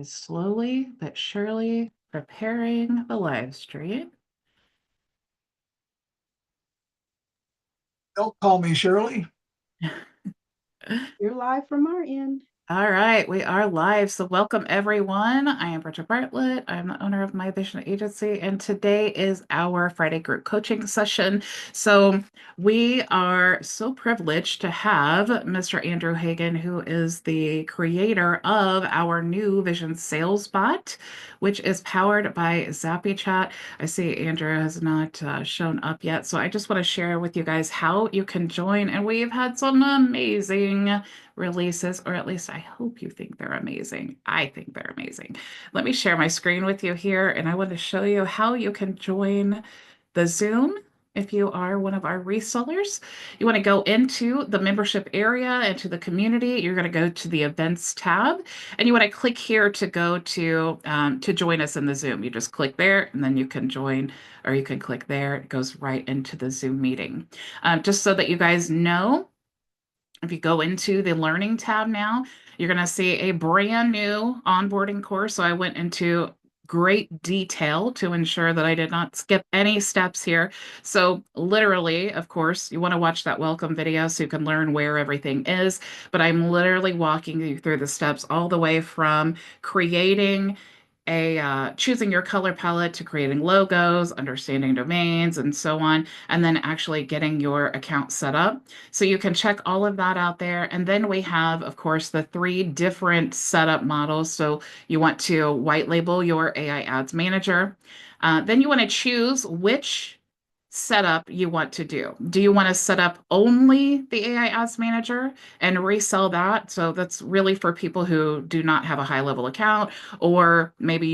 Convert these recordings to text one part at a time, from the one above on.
is slowly but surely preparing the live stream. Don't call me Shirley. You're live from our end. All right, we are live. So, welcome everyone. I am Bridget Bartlett. I'm the owner of My Vision Agency, and today is our Friday group coaching session. So, we are so privileged to have Mr. Andrew Hagen, who is the creator of our new Vision Sales Bot, which is powered by ZappyChat. I see Andrew has not shown up yet, so I just want to share with you guys how you can join. And we've had some amazing releases, or at least I hope you think they're amazing. I think they're amazing. Let me share my screen with you here, and I want to show you how you can join the Zoom. If you are one of our resellers, you want to go into the membership area, into the community. You're going to go to the events tab, and you want to click here to go to join us in the Zoom. You just click there, and then you can join, or you can click there. It goes right into the Zoom meeting. Just so that you guys know, if you go into the learning tab now, you're going to see a brand new onboarding course. So I went into great detail to ensure that I did not skip any steps here. So literally, of course, you want to watch that welcome video so you can learn where everything is. But I'm literally walking you through the steps all the way from creating choosing your color palette to creating logos, understanding domains, and so on, and then actually getting your account set up. So you can check all of that out there. And then we have, of course, the 3 different setup models. So you want to white label your AI ads manager. Then you want to choose which setup you want to do. Do you want to set up only the AI ads manager and resell that? So that's really for people who do not have a HighLevel account, or maybe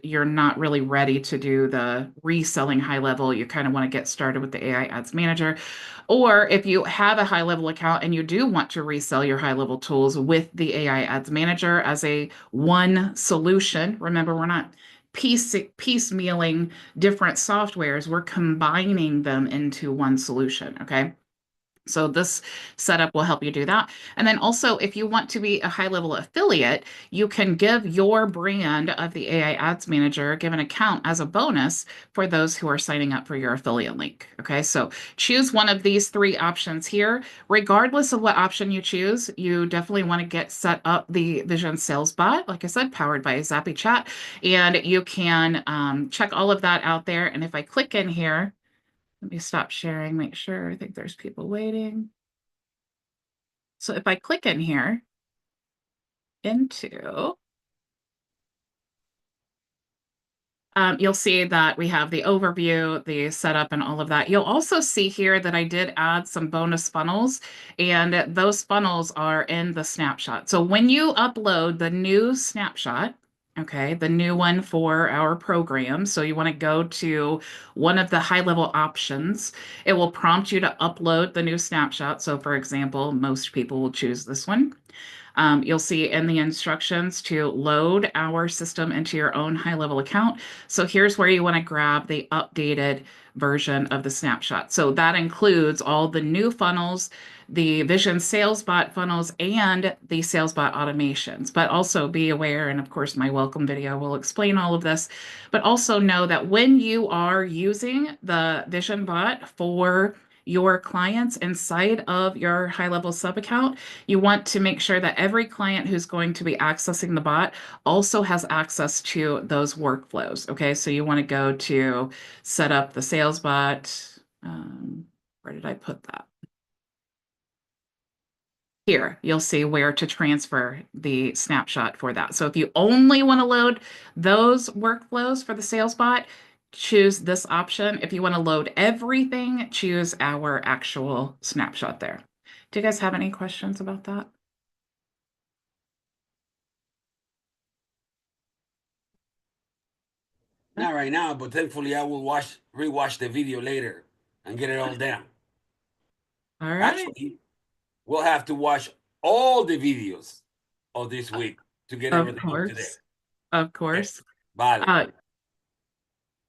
you're not really ready to do the reselling HighLevel. You kind of want to get started with the AI ads manager. Or if you have a HighLevel account and you do want to resell your HighLevel tools with the AI ads manager as a one solution, remember, we're not piecemealing different softwares, we're combining them into one solution. Okay. So this setup will help you do that. And then also, if you want to be a HighLevel affiliate, you can give your brand of the AI Ads Manager, give an account as a bonus for those who are signing up for your affiliate link. Okay, so choose one of these 3 options here. Regardless of what option you choose, you definitely want to get set up the Vision Sales Bot, like I said, powered by ZappyChat, and you can check all of that out there. And if I click in here, let me stop sharing, make sure. I think there's people waiting. So if I click in here into, you'll see that we have the overview, the setup, and all of that. You'll also see here that I did add some bonus funnels, and those funnels are in the snapshot. So when you upload the new snapshot, okay, the new one for our program, so you want to go to one of the HighLevel options. It will prompt you to upload the new snapshot. So for example, most people will choose this one. You'll see in the instructions to load our system into your own HighLevel account. So here's where you want to grab the updated version of the snapshot. So that includes all the new funnels, the Vision Sales Bot funnels, and the Sales Bot automations. But also be aware, and of course my welcome video will explain all of this, but also know that when you are using the Vision Bot for your clients inside of your HighLevel sub account, you want to make sure that every client who's going to be accessing the bot also has access to those workflows. Okay, so you want to go to set up the sales bot. Where did I put that? Here, you'll see where to transfer the snapshot for that. So if you only want to load those workflows for the sales bot, choose this option. If you want to load everything, choose our actual snapshot there. Do you guys have any questions about that? Not right now, but thankfully I will rewatch the video later and get it all down. All right. Actually, we'll have to watch all the videos of this week to get Of everything up to date. course. Of course. Vale.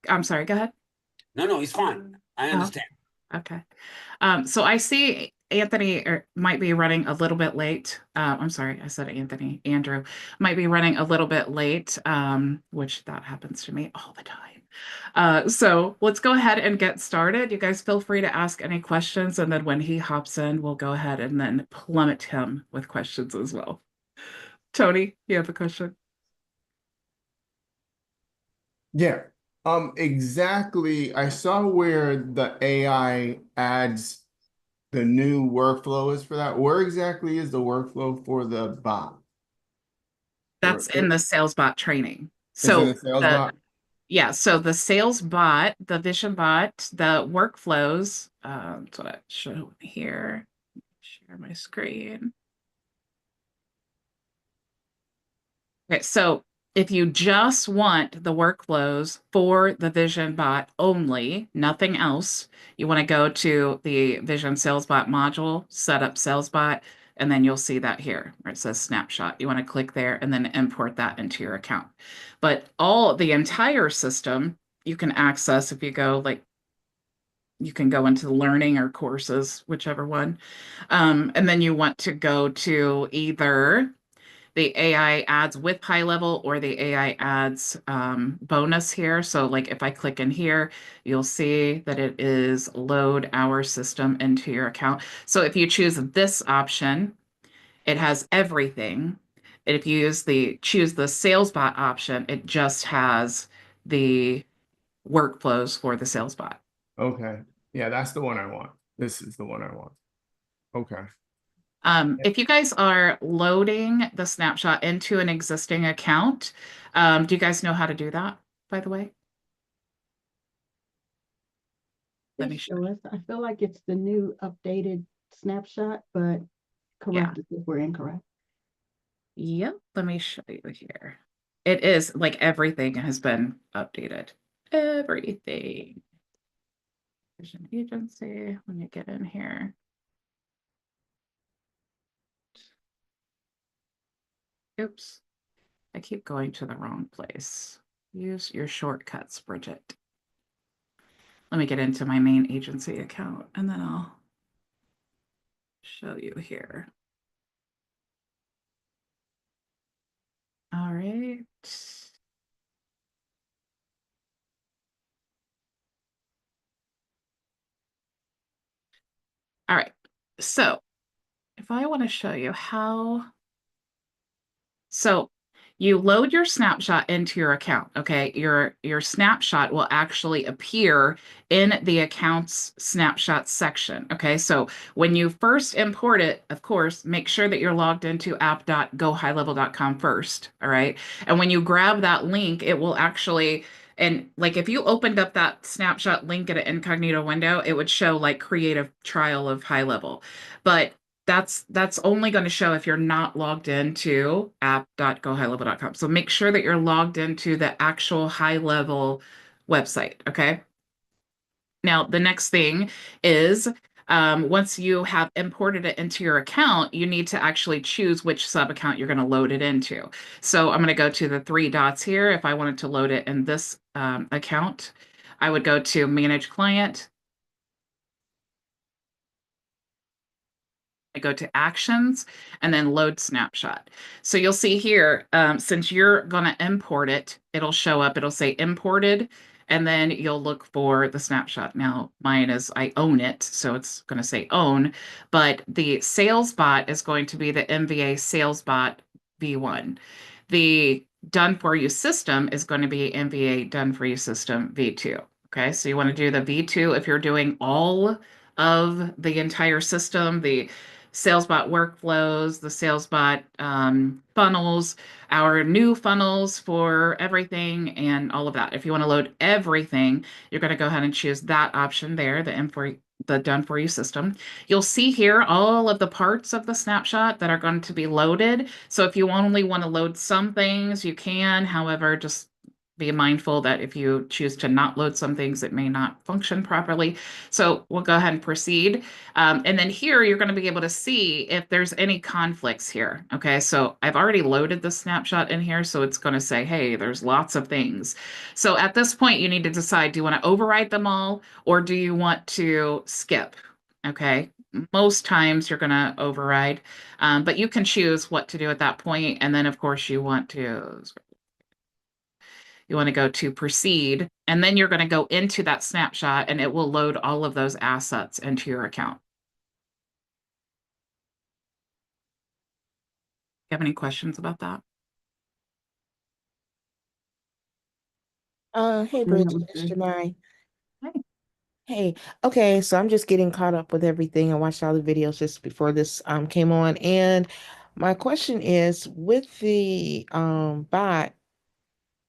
I'm sorry, go ahead. No, it's fine. I understand. Okay. So I see Anthony might be running a little bit late. I'm sorry, I said Anthony. Andrew might be running a little bit late, which that happens to me all the time. So let's go ahead and get started. You guys feel free to ask any questions, and then when he hops in, we'll go ahead and then plummet him with questions as well. Tony, you have a question? Yeah. Exactly. I saw where the AI adds the new workflow is for that. Where exactly is the workflow for the bot? That's in the sales bot training. It's in So the sales the bot? yeah, so the sales bot, the vision bot, the workflows, that's what I show here. Share my screen. Okay, so if you just want the workflows for the Vision bot only, nothing else, you want to go to the Vision Sales Bot module, set up Sales Bot, and then you'll see that here where it says snapshot. You want to click there and then import that into your account. But the entire system you can access if you go like you can go into learning or courses, whichever one. And then you want to go to either the AI ads with HighLevel or the AI ads bonus here. So like if I click in here, you'll see that it is load our system into your account. So if you choose this option, it has everything. And if you choose the sales bot option, it just has the workflows for the sales bot. Okay. Yeah, that's the one I want. This is the one I want. Okay. If you guys are loading the snapshot into an existing account, do you guys know how to do that, by the way? Let They me show. show us. I feel like it's the new updated snapshot, but Yeah. correct us if we're incorrect. Yep. Let me show you here. It is like everything has been updated. Everything. Vision agency. Let me get in here. Oops. I keep going to the wrong place. Use your shortcuts, Bridget. Let me get into my main agency account and then I'll show you here. All right. All right. So if I want to show you so you load your snapshot into your account, okay? Your snapshot will actually appear in the accounts snapshot section, okay? So when you first import it, of course, make sure that you're logged into app.gohighlevel.com first, all right? And when you grab that link, it will actually and like if you opened up that snapshot link at an incognito window, it would show like creative trial of HighLevel. But that's only going to show if you're not logged into app.gohighlevel.com. So make sure that you're logged into the actual HighLevel website. Okay. Now, the next thing is once you have imported it into your account, you need to actually choose which sub account you're going to load it into. So I'm going to go to the three dots here. If I wanted to load it in this account, I would go to Manage Client. I go to actions and then load snapshot. So you'll see here, since you're going to import it, it'll show up, it'll say imported, and then you'll look for the snapshot. Now, mine is I own it, so it's going to say own, but the sales bot is going to be the MVA sales bot V1. The done for you system is going to be MVA done for you system V2. Okay, so you want to do the V2 if you're doing all of the entire system, the SalesBot workflows, the SalesBot funnels, our new funnels for everything, and all of that. If you want to load everything, you're going to go ahead and choose that option there, the done for you system. You'll see here all of the parts of the snapshot that are going to be loaded. So if you only want to load some things, you can. However, just be mindful that if you choose to not load some things, it may not function properly. So we'll go ahead and proceed. And then here you're going to be able to see if there's any conflicts here. Okay, so I've already loaded the snapshot in here, so it's going to say, hey, there's lots of things. So at this point, you need to decide, do you want to override them all or do you want to skip? Okay, most times you're going to override, but you can choose what to do at that point. And then, of course, you want to go to proceed, and then you're going to go into that snapshot, and it will load all of those assets into your account. You have any questions about that? Hey Yeah, that Bridget, was it's good. Janai. Hey. Hey, okay, so I'm just getting caught up with everything. I watched all the videos just before this came on, and my question is, with the bot,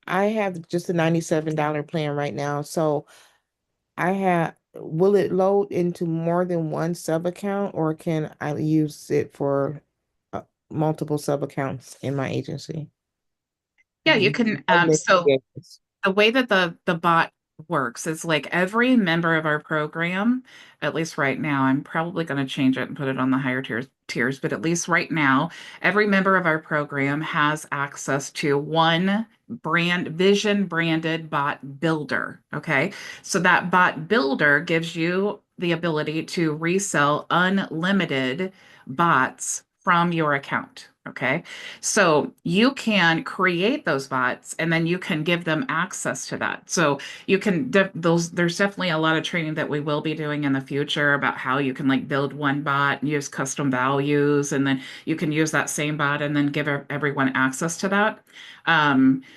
I have just a $97 plan right now. So will it load into more than one sub account, or can I use it for multiple sub accounts in my agency? Yeah, you can. So the way that the bot works is like every member of our program, at least right now, I'm probably going to change it and put it on the higher tiers, but at least right now, every member of our program has access to one vision branded bot builder. Okay. So that bot builder gives you the ability to resell unlimited bots from your account. Okay. So you can create those bots and then you can give them access to that. So you can there's definitely a lot of training that we will be doing in the future about how you can like build one bot and use custom values, and then you can use that same bot and then give everyone access to that.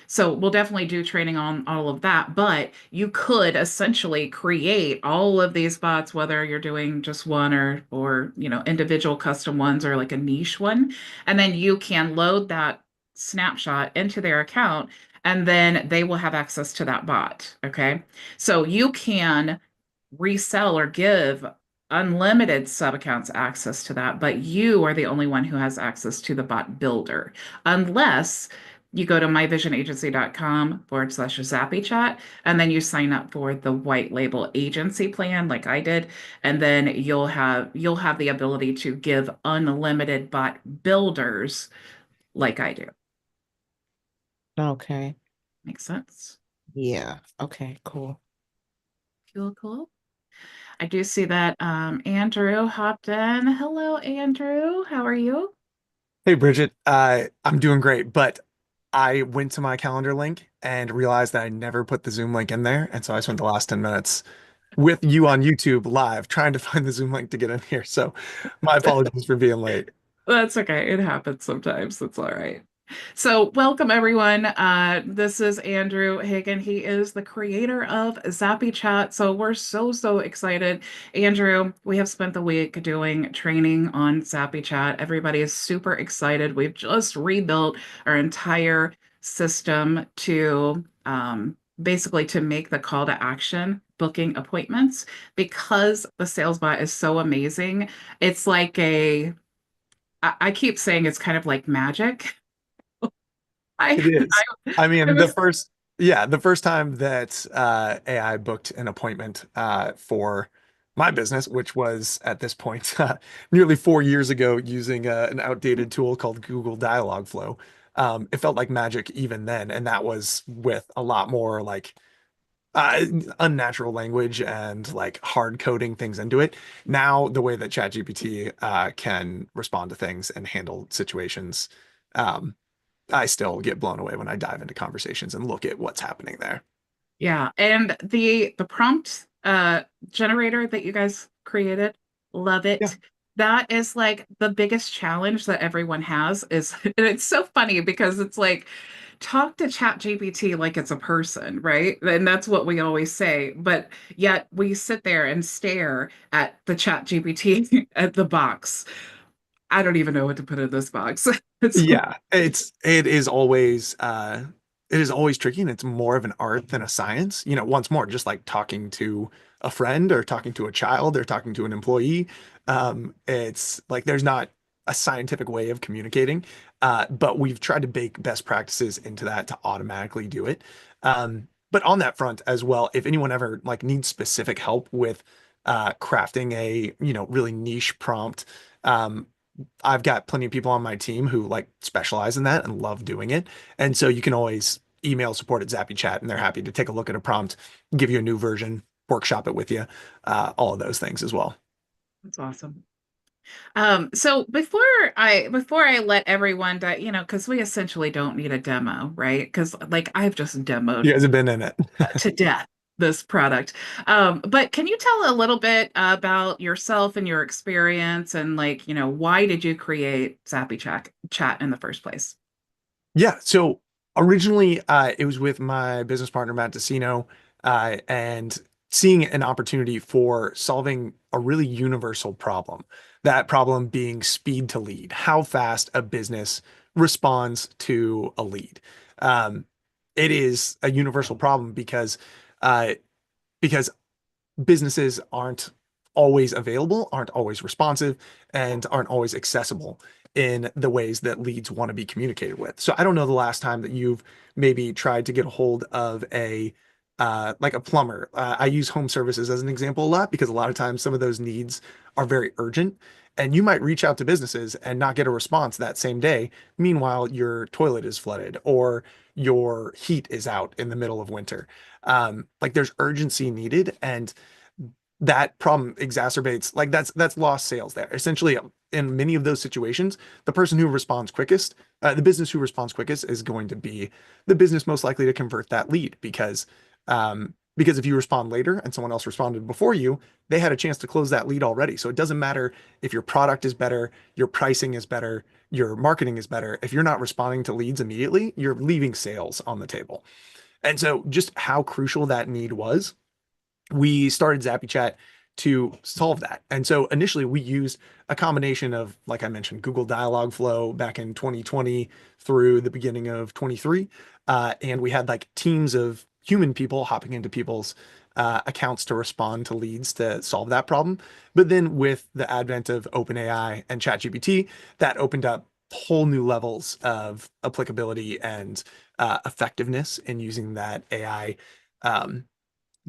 So we'll definitely do training on all of that, but you could essentially create all of these bots, whether you're doing just one or individual custom ones or like a niche one, and then you can load that snapshot into their account, and then they will have access to that bot. Okay. So you can resell or give unlimited sub accounts access to that, but you are the only one who has access to the bot builder, unless you go to myvisionagency.com/ZappyChat, and then you sign up for the white label agency plan like I did, and then you'll have the ability to give unlimited bot builders like I do. Okay. Makes sense? Yeah. Okay, cool. Cool, cool. I do see that Andrew hopped in. Hello, Andrew. How are you? Hey Bridget, I'm doing great, but I went to my calendar link and realized that I never put the Zoom link in there, and so I spent the last 10 minutes with you on YouTube live trying to find the Zoom link to get in here. So my apologies for being late. That's okay. It happens sometimes. That's all right. So, welcome everyone. This is Andrew Hagen. He is the creator of ZappyChat. So, we're so excited. Andrew, we have spent the week doing training on ZappyChat. Everybody is super excited. We've just rebuilt our entire system to basically to make the call to action booking appointments, because the sales bot is so amazing. It's like I keep saying it's kind of like magic. I It is. I I mean, was the first time that AI booked an appointment for my business, which was at this point nearly 4 years ago, using an outdated tool called Google Dialogflow. It felt like magic even then, and that was with a lot more like uh, unnatural language and like hard coding things into it. Now, the way that ChatGPT can respond to things and handle situations, um, I still get blown away when I dive into conversations and look at what's happening there. Yeah, and the prompt generator that you guys created, love Yeah. it. That is like the biggest challenge that everyone has is and it's so funny because it's like talk to ChatGPT like it's a person, right? And that's what we always say, but yet we sit there and stare at the ChatGPT at the box. I don't even know what to put in this box. It's Yeah, it is always tricky, and it's more of an art than a science. Once more, just like talking to a friend or talking to a child or talking to an employee. It's like there's not a scientific way of communicating, but we've tried to bake best practices into that to automatically do it. But on that front as well, if anyone ever like needs specific help with crafting a really niche prompt, um, I've got plenty of people on my team who like specialize in that and love doing it. And so you can always email support at ZappyChat, and they're happy to take a look at a prompt, give you a new version, workshop it with you, all of those things as well. That's awesome. So before I let everyone because we essentially don't need a demo, right? Because like I've just You demoed guys have been in it. to death this product. But can you tell a little bit about yourself and your experience and like, why did you create Chat in the first place? Yeah. So originally, it was with my business partner, Matt Decino, and seeing an opportunity for solving a really universal problem. That problem being speed to lead, how fast a business responds to a lead. Um, it is a universal problem uh, because businesses aren't always available, aren't always responsive, and aren't always accessible in the ways that leads want to be communicated with. So I don't know the last time that you've maybe tried to get a hold of a like a plumber. I use home services as an example a lot because a lot of times some of those needs are very urgent. And you might reach out to businesses and not get a response that same day. Meanwhile, your toilet is flooded or your heat is out in the middle of winter. Like there's urgency needed, and that problem exacerbates like that's lost sales there. Essentially, in many of those situations, the person who responds quickest, the business who responds quickest is going to be the business most likely to convert that lead because if you respond later and someone else responded before you, they had a chance to close that lead already. So it doesn't matter if your product is better, your pricing is better, your marketing is better. If you're not responding to leads immediately, you're leaving sales on the table. And so just how crucial that need was, we started ZappyChat to solve that. And so initially we used a combination of, like I mentioned, Google Dialogflow back in 2020 through the beginning of 23. And we had like teams of human people hopping into people's accounts to respond to leads to solve that problem. But then with the advent of OpenAI and ChatGPT, that opened up whole new levels of applicability and effectiveness in using that AI um,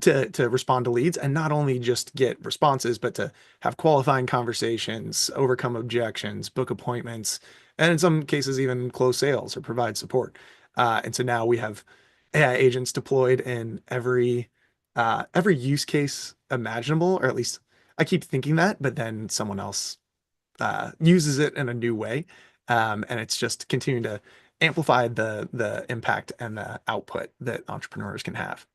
to respond to leads, and not only just get responses, but to have qualifying conversations, overcome objections, book appointments, and in some cases even close sales or provide support. And so now we have AI agents deployed in every use case imaginable, or at least I keep thinking that, but then someone else uses it in a new way, and it's just continuing to amplify the impact and the output that entrepreneurs can have.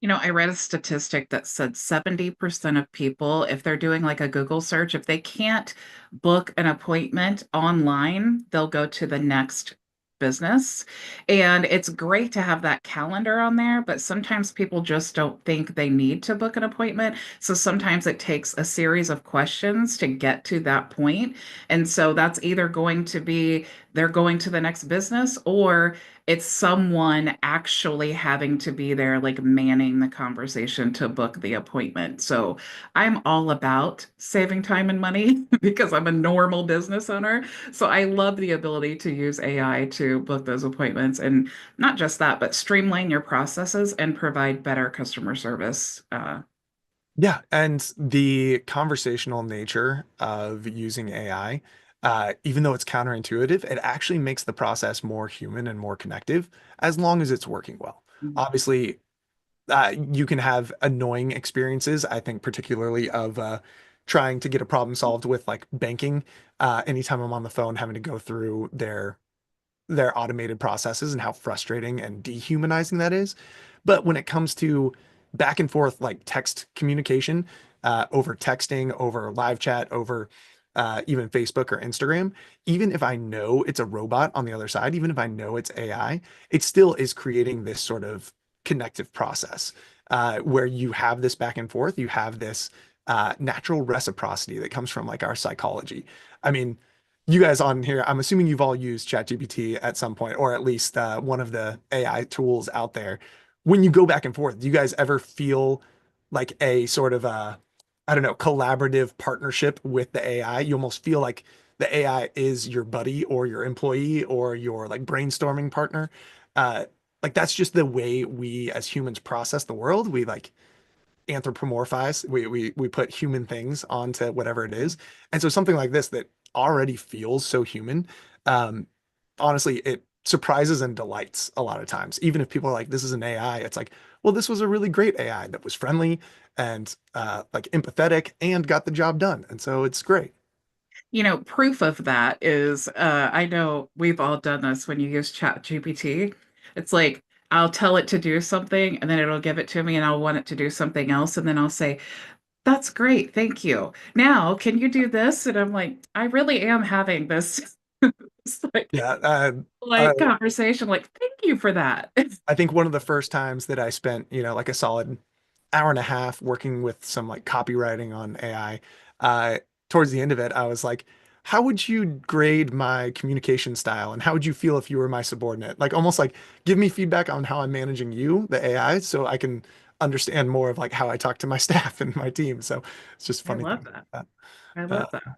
I read a statistic that said 70% of people, if they're doing like a Google search, if they can't book an appointment online, they'll go to the next business. And it's great to have that calendar on there, but sometimes people just don't think they need to book an appointment. So sometimes it takes a series of questions to get to that point. And so that's either going to be they're going to the next business, or it's someone actually having to be there, like manning the conversation to book the appointment. So I'm all about saving time and money because I'm a normal business owner. So I love the ability to use AI to book those appointments, and not just that, but streamline your processes and provide better customer service. Yeah, and the conversational nature of using AI, even though it's counterintuitive, it actually makes the process more human and more connective as long as it's working well. Obviously, you can have annoying experiences, I think, particularly of trying to get a problem solved with like banking. Anytime I'm on the phone having to go through their automated processes and how frustrating and dehumanizing that is. But when it comes to back and forth like text communication, over texting, over live chat, over even Facebook or Instagram, even if I know it's a robot on the other side, even if I know it's AI, it still is creating this sort of connective process where you have this back and forth, you have this natural reciprocity that comes from like our psychology. I mean, you guys on here, I'm assuming you've all used ChatGPT at some point, or at least one of the AI tools out there. When you go back and forth, do you guys ever feel like a sort of I don't know, collaborative partnership with the AI? You almost feel like the AI is your buddy or your employee or your like brainstorming partner. Uh, like that's just the way we as humans process the world. We like anthropomorphize. We put human things onto whatever it is. And so something like this that already feels so human, um, honestly, it surprises and delights a lot of times. Even if people are like, this is an AI, it's like, well, this was a really great AI that was friendly and like empathetic and got the job done. And so it's great. Proof of that is I know we've all done this when you use Chat GPT. It's like I'll tell it to do something and then it'll give it to me and I'll want it to do something else. And then I'll say, that's great, thank you. Now, can you do this? And I'm like, I really am having this, this Yeah. like conversation, like, thank you for that. I think one of the first times that I spent, like a solid hour and a half working with some like copywriting on AI, towards the end of it, I was like, how would you grade my communication style? And how would you feel if you were my subordinate? Like almost like give me feedback on how I'm managing you, the AI, so I can understand more of like how I talk to my staff and my team. So it's just I funny love thing that. like I that. love that. I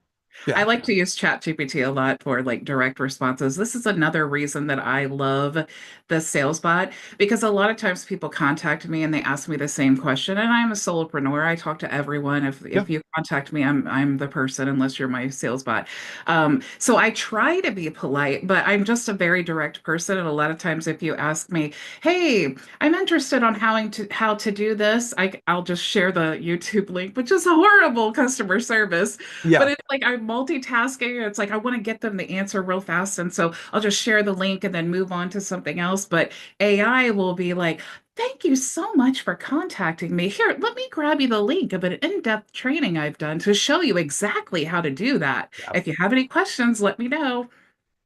Yeah. like to use ChatGPT a lot for like direct responses. This is another reason that I love the sales bot because a lot of times people contact me and they ask me the same question. And I'm a solopreneur. I talk to everyone. If Yeah. you contact me, I'm the person unless you're my sales bot. So I try to be polite, but I'm just a very direct person. And a lot of times if you ask me, hey, I'm interested on how to do this, I'll just share the YouTube link, which is horrible customer service. But Yeah. it's like I'm multitasking. It's like I want to get them the answer real fast. And so I'll just share the link and then move on to something else. But AI will be like, thank you so much for contacting me. Here, let me grab you the link of an in-depth training I've done to show you exactly how to do that. Yeah. If you have any questions, let me know.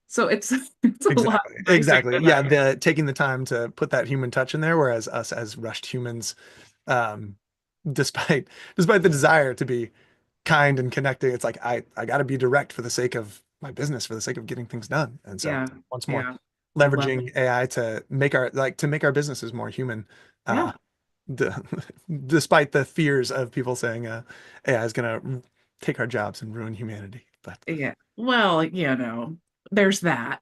So it's it's a lot Exactly. nicer Exactly. than Yeah. The taking the time to put that human touch in there, whereas us as rushed humans, um, despite the desire to be kind and connecting, it's like I got to be direct for the sake of my business, for the sake of getting things done. And so yeah, once more, yeah. I love it. leveraging AI to make our businesses more human, uh, Yeah. d despite the fears of people saying AI is gonna take our jobs and ruin humanity. But Yeah. Well, there's that.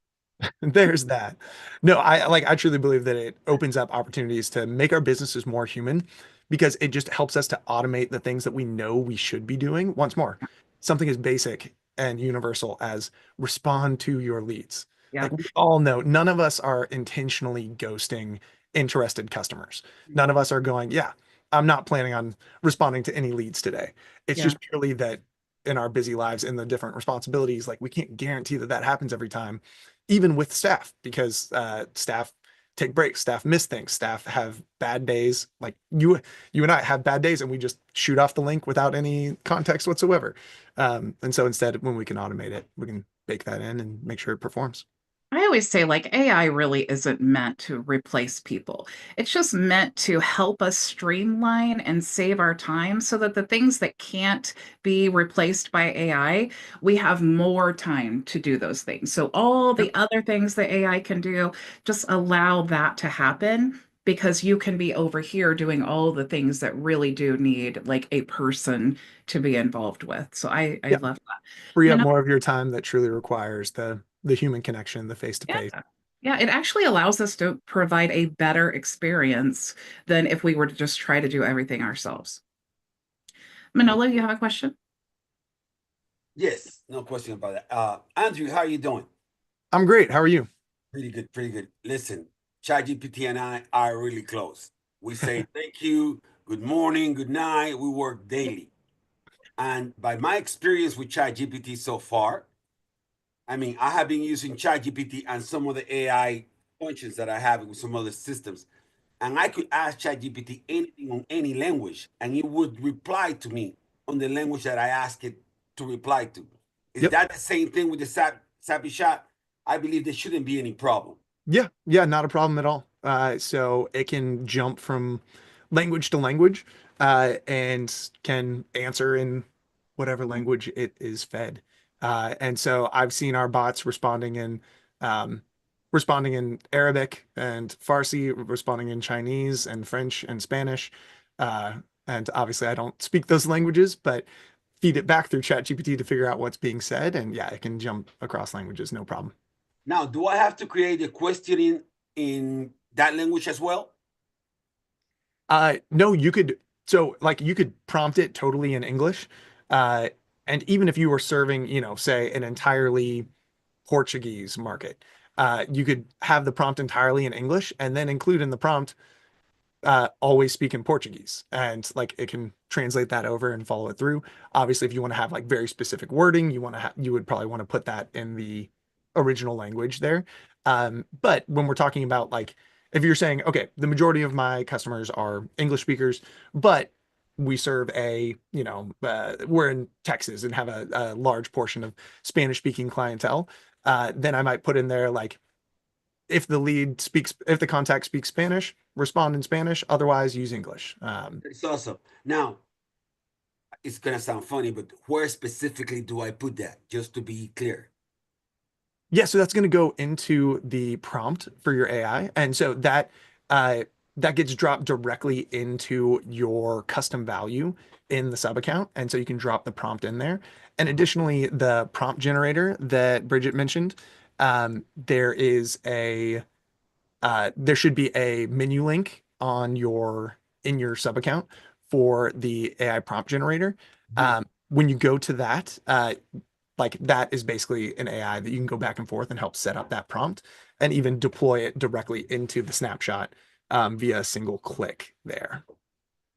there's that. No, I truly believe that it opens up opportunities to make our businesses more human because it just helps us to automate the things that we know we should be doing. Once more, something as basic and universal as respond to your leads. Yeah. Like we all know, none of us are intentionally ghosting interested customers. None of us are going, yeah, I'm not planning on responding to any leads today. It's Yeah. just purely that in our busy lives, in the different responsibilities, like we can't guarantee that that happens every time even with staff, because staff take breaks, staff miss things, staff have bad days. Like you and I have bad days, and we just shoot off the link without any context whatsoever. And so instead, when we can automate it, we can bake that in and make sure it performs. I always say, like, AI really isn't meant to replace people. It's just meant to help us streamline and save our time so that the things that can't be replaced by AI, we have more time to do those things. So, all Yep. the other things that AI can do, just allow that to happen because you can be over here doing all the things that really do need like a person to be involved with. So, I Yeah. love that. Free up Manoj, more of your time that truly requires the human connection, the face to yeah. face. Yeah, it actually allows us to provide a better experience than if we were to just try to do everything ourselves. Manolo, you have a question? Yes, no question about that. Andrew, how are you doing? I'm great. How are you? Pretty good, pretty good. Listen, ChatGPT and I are really close. We say thank you, good morning, good night. We work daily. And by my experience with ChatGPT so far, I mean, I have been using ChatGPT and some of the AI functions that I have with some other systems. And I could ask ChatGPT anything on any language, and it would reply to me on the language that I asked it to reply to. Is Yep. that the same thing with the ZappyChat? I believe there shouldn't be any problem. Yeah, yeah, not a problem at all. So it can jump from language to language, and can answer in whatever language it is fed. And so I've seen our bots um, responding in Arabic and Farsi, responding in Chinese and French and Spanish. Uh, and obviously I don't speak those languages, but feed it back through ChatGPT to figure out what's being said. And yeah, it can jump across languages, no problem. Now, do I have to create a question in that language as well? No, you could prompt it totally in English. Uh, and even if you were serving, say an entirely Portuguese market, you could have the prompt entirely in English and then include in the prompt always speak in Portuguese, and like it can translate that over and follow it through. Obviously, if you want to have like very specific wording, you would probably want to put that in the original language there. But when we're talking about like if you're saying, okay, the majority of my customers are English speakers, but we serve we're in Texas and have a large portion of Spanish speaking clientele, then I might put in there like if the contact speaks Spanish, respond in Spanish. Otherwise, use English. It's awesome. Now, it's gonna sound funny, but where specifically do I put that? Just to be clear. Yeah, so that's going to go into the prompt for your AI, and so that gets dropped directly into your custom value in the sub account, and so you can drop the prompt in there. And additionally, the prompt generator that Bridget mentioned, there is a there should be a menu link in your sub account for the AI prompt generator. When you go to that, like that is basically an AI that you can go back and forth and help set up that prompt and even deploy it directly into the snapshot via a single click there.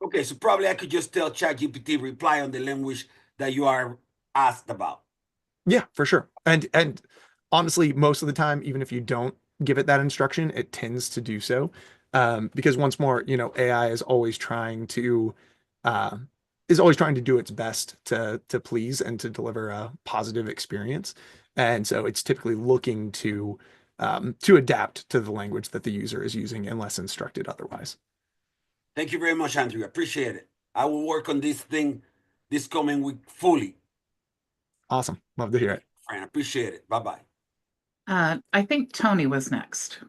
Okay, so probably I could just tell ChatGPT reply on the language that you are asked about. Yeah, for sure. And honestly, most of the time, even if you don't give it that instruction, it tends to do so. Because once more, AI uh, is always trying to do its best to please and to deliver a positive experience. And so it's typically looking to adapt to the language that the user is using unless instructed otherwise. Thank you very much, Andrew. Appreciate it. I will work on this thing this coming week fully. Awesome. Love to hear it. Friend, appreciate it. Bye-bye. I think Tony was next.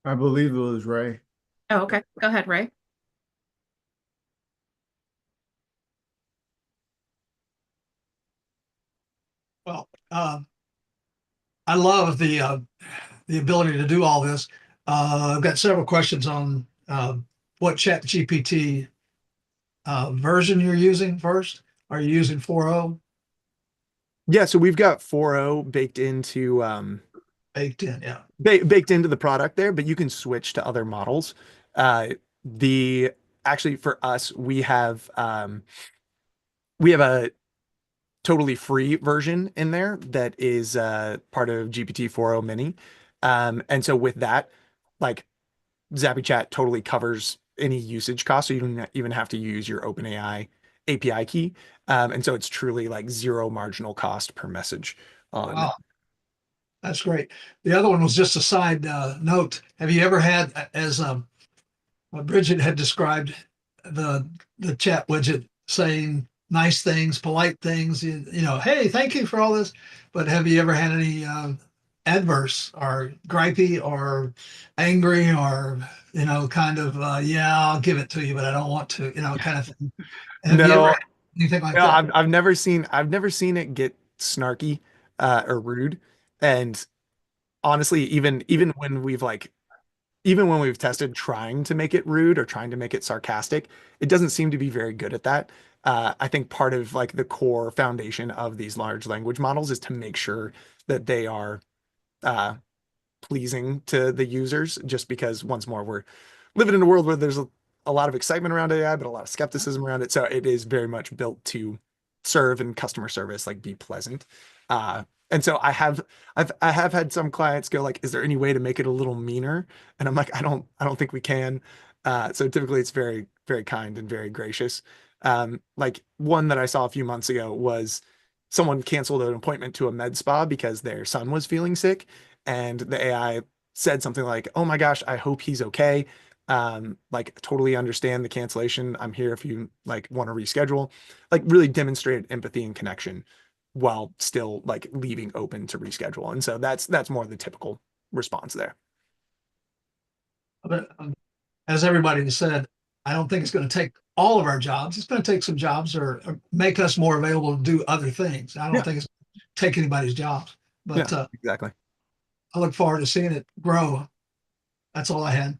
I believe it was Ray. Oh, okay. Go ahead, Ray. Well, I love the ability to do all this. I've got several questions on what ChatGPT version you're using first. Are you using 4.0? Yeah, so we've got 4.0 Baked in, yeah. baked into the product there, but you can switch to other models. The actually for us, we have a totally free version in there that is part of GPT 4.0 Mini. And so with that, like ZappyChat totally covers any usage cost, so you don't even have to use your OpenAI API key. And so it's truly like zero marginal cost per message on. Wow, that's great. The other one was just a side note. Have you ever had, as Bridget had described, the chat widget saying nice things, polite things, hey, thank you for all this. But have you ever had any adverse or gripey or angry or, kind of, yeah, I'll give it to you, but I don't want to, kind of thing? Have you ever No, had anything like no, that? I've never seen it get snarky or rude. And honestly, even when we've tested trying to make it rude or trying to make it sarcastic, it doesn't seem to be very good at that. I think part of like the core foundation of these large language models is to make sure that they are uh, pleasing to the users, just because once more, we're living in a world where there's a lot of excitement around AI, but a lot of skepticism around it. So it is very much built to serve and customer service, like be pleasant. And so I have had some clients go like, is there any way to make it a little meaner? And I'm like, I don't think we can. So typically it's very, very kind and very gracious. Like one that I saw a few months ago was someone canceled an appointment to a med spa because their son was feeling sick, and the AI said something like, "Oh my gosh, I hope he's okay. Like totally understand the cancellation. I'm here if you like want to reschedule." Like really demonstrated empathy and connection while still like leaving open to reschedule. And so that's more the typical response there. But as everybody said, I don't think it's going to take all of our jobs. It's going to take some jobs or make us more available to do other things. I don't Yeah. think it's going to take anybody's jobs, but Yeah, exactly. I look forward to seeing it grow. That's all I had.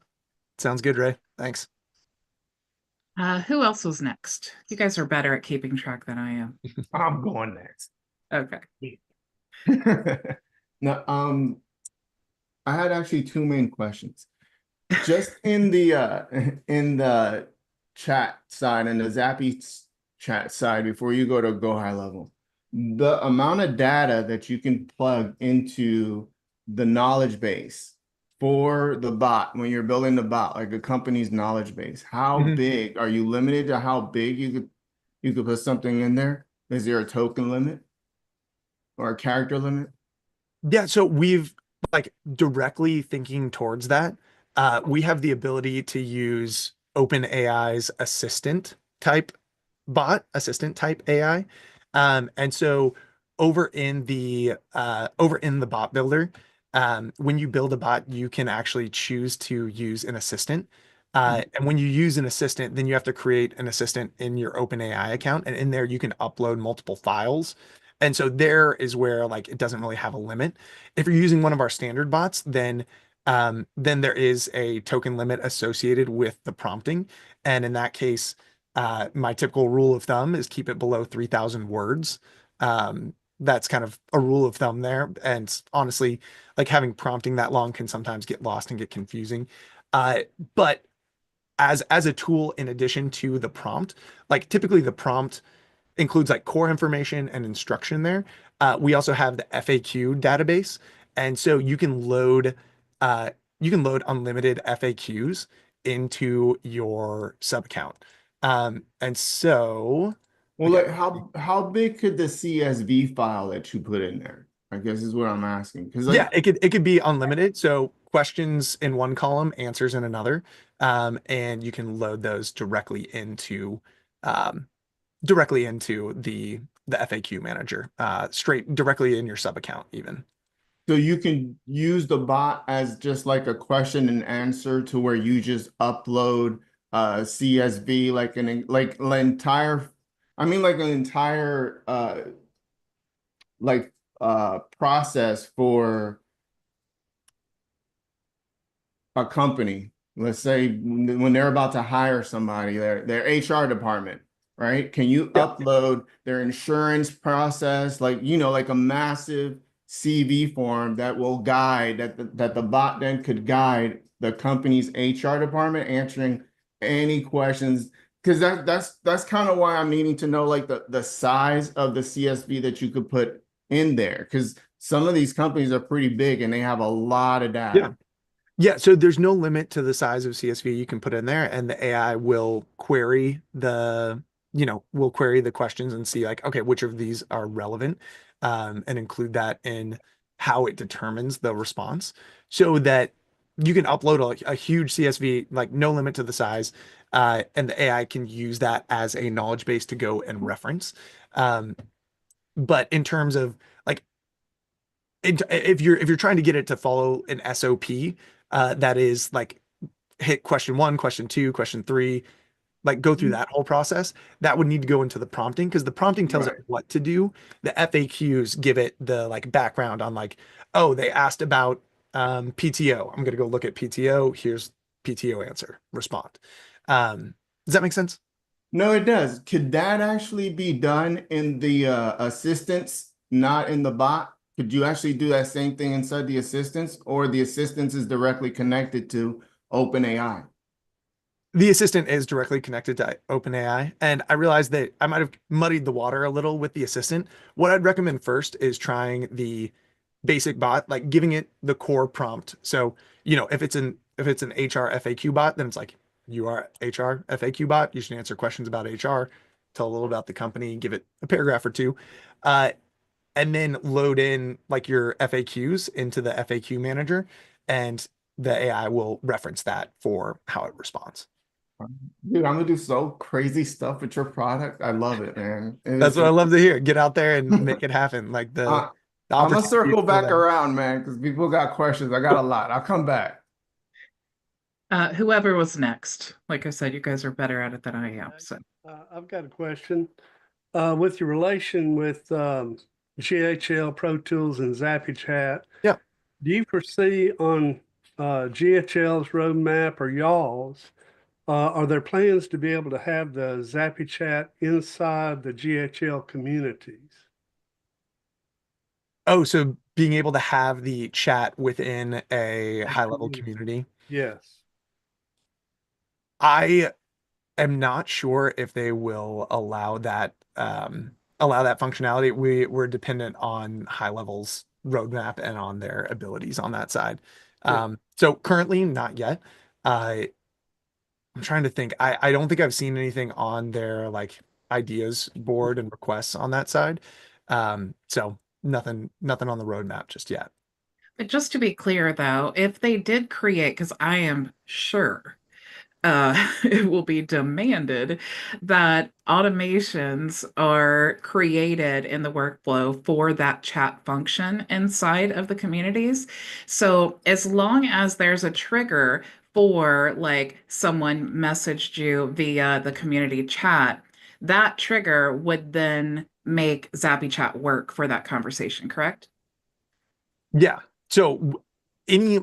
Sounds good, Ray. Thanks. Who else was next? You guys are better at keeping track than I am. I'm going next. Okay. Now, I had actually two main questions. Just in the chat side and the Zappy chat side before you go high level, the amount of data that you can plug into the knowledge base for the bot when you're building the bot, like a company's knowledge base, how Mhm. big are you limited to how big you could put something in there? Is there a token limit or a character limit? Yeah, so we've like directly thinking towards that. We have the ability to use OpenAI's assistant type AI. And so over in the bot builder, when you build a bot, you can actually choose to use an assistant. And when you use an assistant, then you have to create an assistant in your OpenAI account, and in there you can upload multiple files. And so there is where like it doesn't really have a limit. If you're using one of our standard bots, then there is a token limit associated with the prompting. And in that case, my typical rule of thumb is keep it below 3,000 words. That's kind of a rule of thumb there. And honestly, like having prompting that long can sometimes get lost and get confusing. But as a tool in addition to the prompt, like typically the prompt includes like core information and instruction there. We also have the FAQ database, and so uh, you can load unlimited FAQs into your sub account. And so Well, okay, like how big could the CSV file that you put in there? I guess is what I'm asking. Because yeah, like it could be unlimited. So questions in one column, answers in another, and you can load those um, directly into the FAQ manager, straight directly in your sub account even. so you can use the bot as just like a question and answer to where you just upload CSV like like an entire I mean like an entire like process for a company, let's say when they're about to hire somebody, their HR department, right? Can you Yeah. upload their insurance process, like like a massive CV form that will guide that the bot then could guide the company's HR department answering any questions? Because that's kind of why I'm needing to know like the size of the CSV that you could put in there, because some of these companies are pretty big and they have a lot of Yeah. data. Yeah, so there's no limit to the size of CSV you can put in there, and the AI will will query the questions and see like, okay, which of these are relevant, and include that in how it determines the response, so that you can upload a huge CSV, like no limit to the size, and the AI can use that as a knowledge base to go and reference. Um, but in terms of like if you're trying to get it to follow an SOP, that is like hit question one, question two, question three, like go through that whole process, that would need to go into the prompting because the prompting tells it Right. what to do. The FAQs give it the like background on like, oh, they asked about PTO. I'm gonna go look at PTO. Here's PTO answer, respond. Does that make sense? No, it does. Could that actually be done in the assistance, not in the bot? Could you actually do that same thing inside the assistance, or the assistance is directly connected to OpenAI? The assistant is directly connected to OpenAI, and I realized that I might have muddied the water a little with the assistant. What I'd recommend first is trying the basic bot, like giving it the core prompt. So, if it's an HR FAQ bot, then it's like you are HR FAQ bot. You should answer questions about HR, tell a little about the company, give it a paragraph or two, uh, and then load in like your FAQs into the FAQ manager, and the AI will reference that for how it responds. Dude, I'm gonna do so crazy stuff with your product. I love it, man. That's It's what I love to hear. Get out there and make it happen. Like uh, the I'm gonna opportunity is circle still back there. around, man, because people got questions. I got a lot. I'll come back. Whoever was next. Like I said, you guys are better at it than I am. So I've got a question. With your relation with GHL, Pro Tools, and ZappyChat, Yeah. do you foresee on GHL's roadmap or y'all's, are there plans to be able to have the ZappyChat inside the GHL communities? Oh, so being able to have the chat within a A high-level community. community. Yes. I am not sure if they will allow that functionality. We're dependent on HighLevel's roadmap and on their abilities on that side. Yeah. So currently not yet. I'm trying to think. I don't think I've seen anything on their like ideas board and requests on that side. So nothing on the roadmap just yet. But just to be clear, though, if they did create, because I am sure it will be demanded that automations are created in the workflow for that chat function inside of the communities. So as long as there's a trigger for like someone messaged you via the community chat, that trigger would then make ZappyChat work for that conversation, correct? Yeah. So any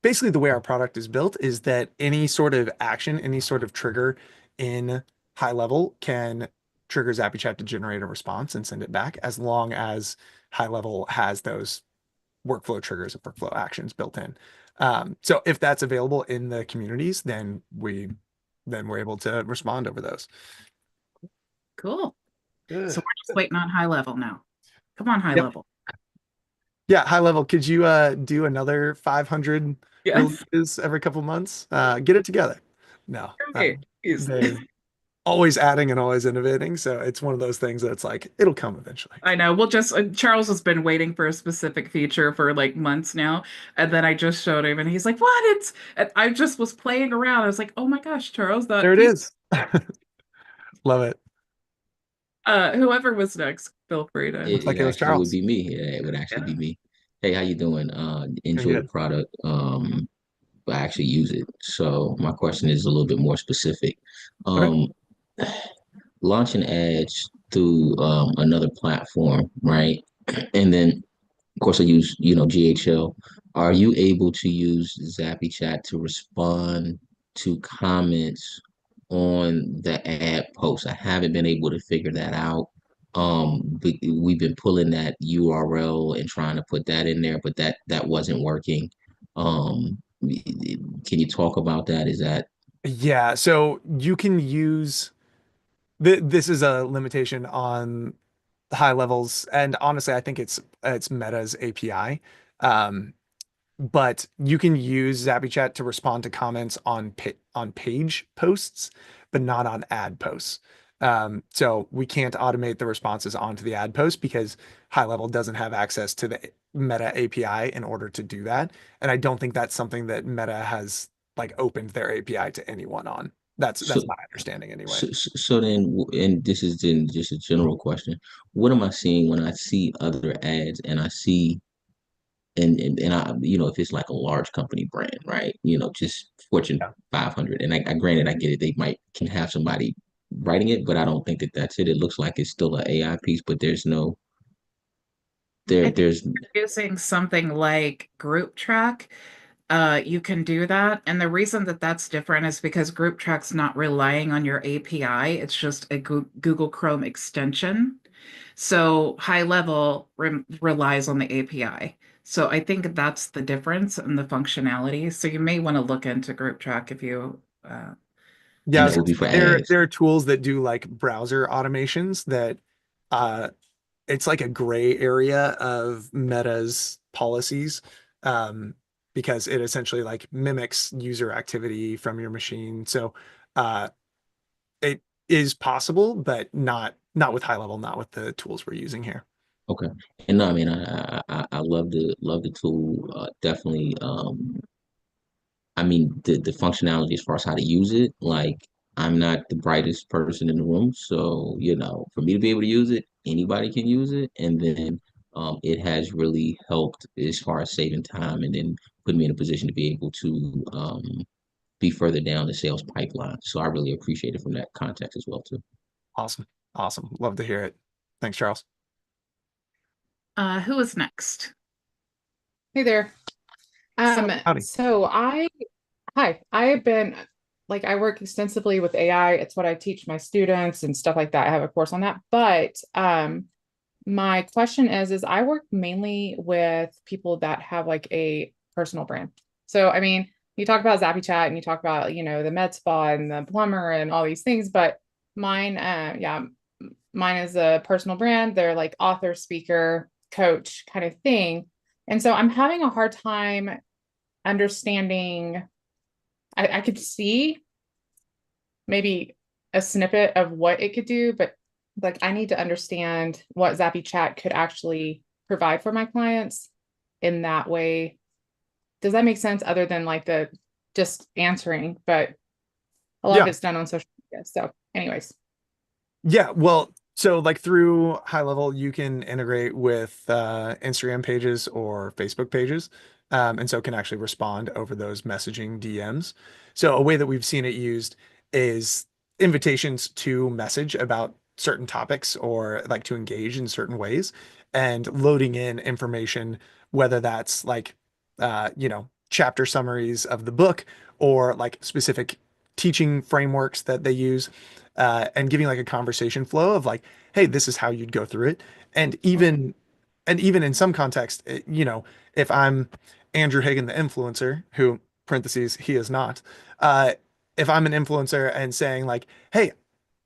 basically the way our product is built is that any sort of action, any sort of trigger in HighLevel can trigger ZappyChat to generate a response and send it back as long as HighLevel has those workflow triggers and workflow actions built in. So if that's available in the communities, then we're able to respond over those. Cool. Good. So we're just waiting on HighLevel now. Come on, Yep. HighLevel. Yeah, HighLevel, could you do another 500 Yes. releases every couple months? Get it together. No, Okay. Yes. they're always adding and always innovating, so it's one of those things that's like it'll come eventually. I know. We'll just, Charles has been waiting for a specific feature for like months now. And then I just showed him and he's like, what? And I just was playing around. I was like, oh my gosh, Charles, that There it feature. is. Love it. Whoever was next, feel free to. Looks like It it was actually would Charles. be me. Yeah, it would actually Yeah. be me. Hey, how you doing? Doing Enjoy the good. product. I actually use it. So my question is a little bit more specific. Okay. Um, Launching ads through another platform, right? And then of course I use, GHL. Are you able to use ZappyChat to respond to comments on the ad post? I haven't been able to figure that out. We've been pulling that URL and trying to put that in there, but that wasn't working. Can you talk about that? Is that Yeah, so you can use this is a limitation on HighLevels, and honestly, I think it's Meta's API. Um, but you can use ZappyChat to respond to comments on page posts, but not on ad posts. So we can't automate the responses onto the ad post because HighLevel doesn't have access to the Meta API in order to do that. And I don't think that's something that Meta has like opened their API to anyone on. That's so? my understanding anyway. So then, and this is then just a general question. What am I seeing when I see other ads and I see and I, if it's like a large company brand, right? Just Fortune Yeah. 500. And I granted, I get it. They can have somebody writing it, but I don't think that that's it. It looks like it's still an AI piece, but there's no I there. think There's using something like Group Track, you can do that. And the reason that that's different is because Group Track's not relying on your API. It's just a Google Chrome extension. So HighLevel relies on the API. So I think that's the difference in the functionality. So you may want to look into Group Track if you. Yeah, I and was that would gonna be say for there ads. there are tools that do like browser automations that uh it's like a gray area of Meta's policies um because it essentially like mimics user activity from your machine. So uh it is possible, but not with HighLevel, not with the tools we're using here. Okay. And no, I mean, I love the tool. Definitely. I mean, the functionality as far as how to use it, like I'm not the brightest person in the room, so for me to be able to use it, anybody can use it, and then it has really helped as far as saving time, and then put me in a position to be able to be further down the sales pipeline. So I really appreciate it from that context as well too. Awesome. Awesome. Love to hear it. Thanks, Charles. Who is next? Hey there. Howdy. So I have been like I work extensively with AI. It's what I teach my students and stuff like that. I have a course on that. But My question is I work mainly with people that have like a personal brand. So, I mean, you talk about ZappyChat and you talk about, the med spa and the plumber and all these things, but mine, mine is a personal brand. They're like author, speaker, coach kind of thing. And so I'm having a hard time understanding. I could see maybe a snippet of what it could do, but like I need to understand what ZappyChat could actually provide for my clients in that way. Does that make sense other than like the just answering? But a lot of Yeah. it's done on social media. So, anyways. Yeah, well, so like through HighLevel, you can integrate with Instagram pages or Facebook pages, and so can actually respond over those messaging DMs. So a way that we've seen it used is invitations to message about certain topics or like to engage in certain ways, and loading in information, whether that's like chapter summaries of the book or like specific teaching frameworks that they use, and giving like a conversation flow of like, hey, this is how you'd go through it. And even in some context, if I'm Andrew Hagen, the influencer, who parentheses, he is not, uh, if I'm an influencer and saying like, hey,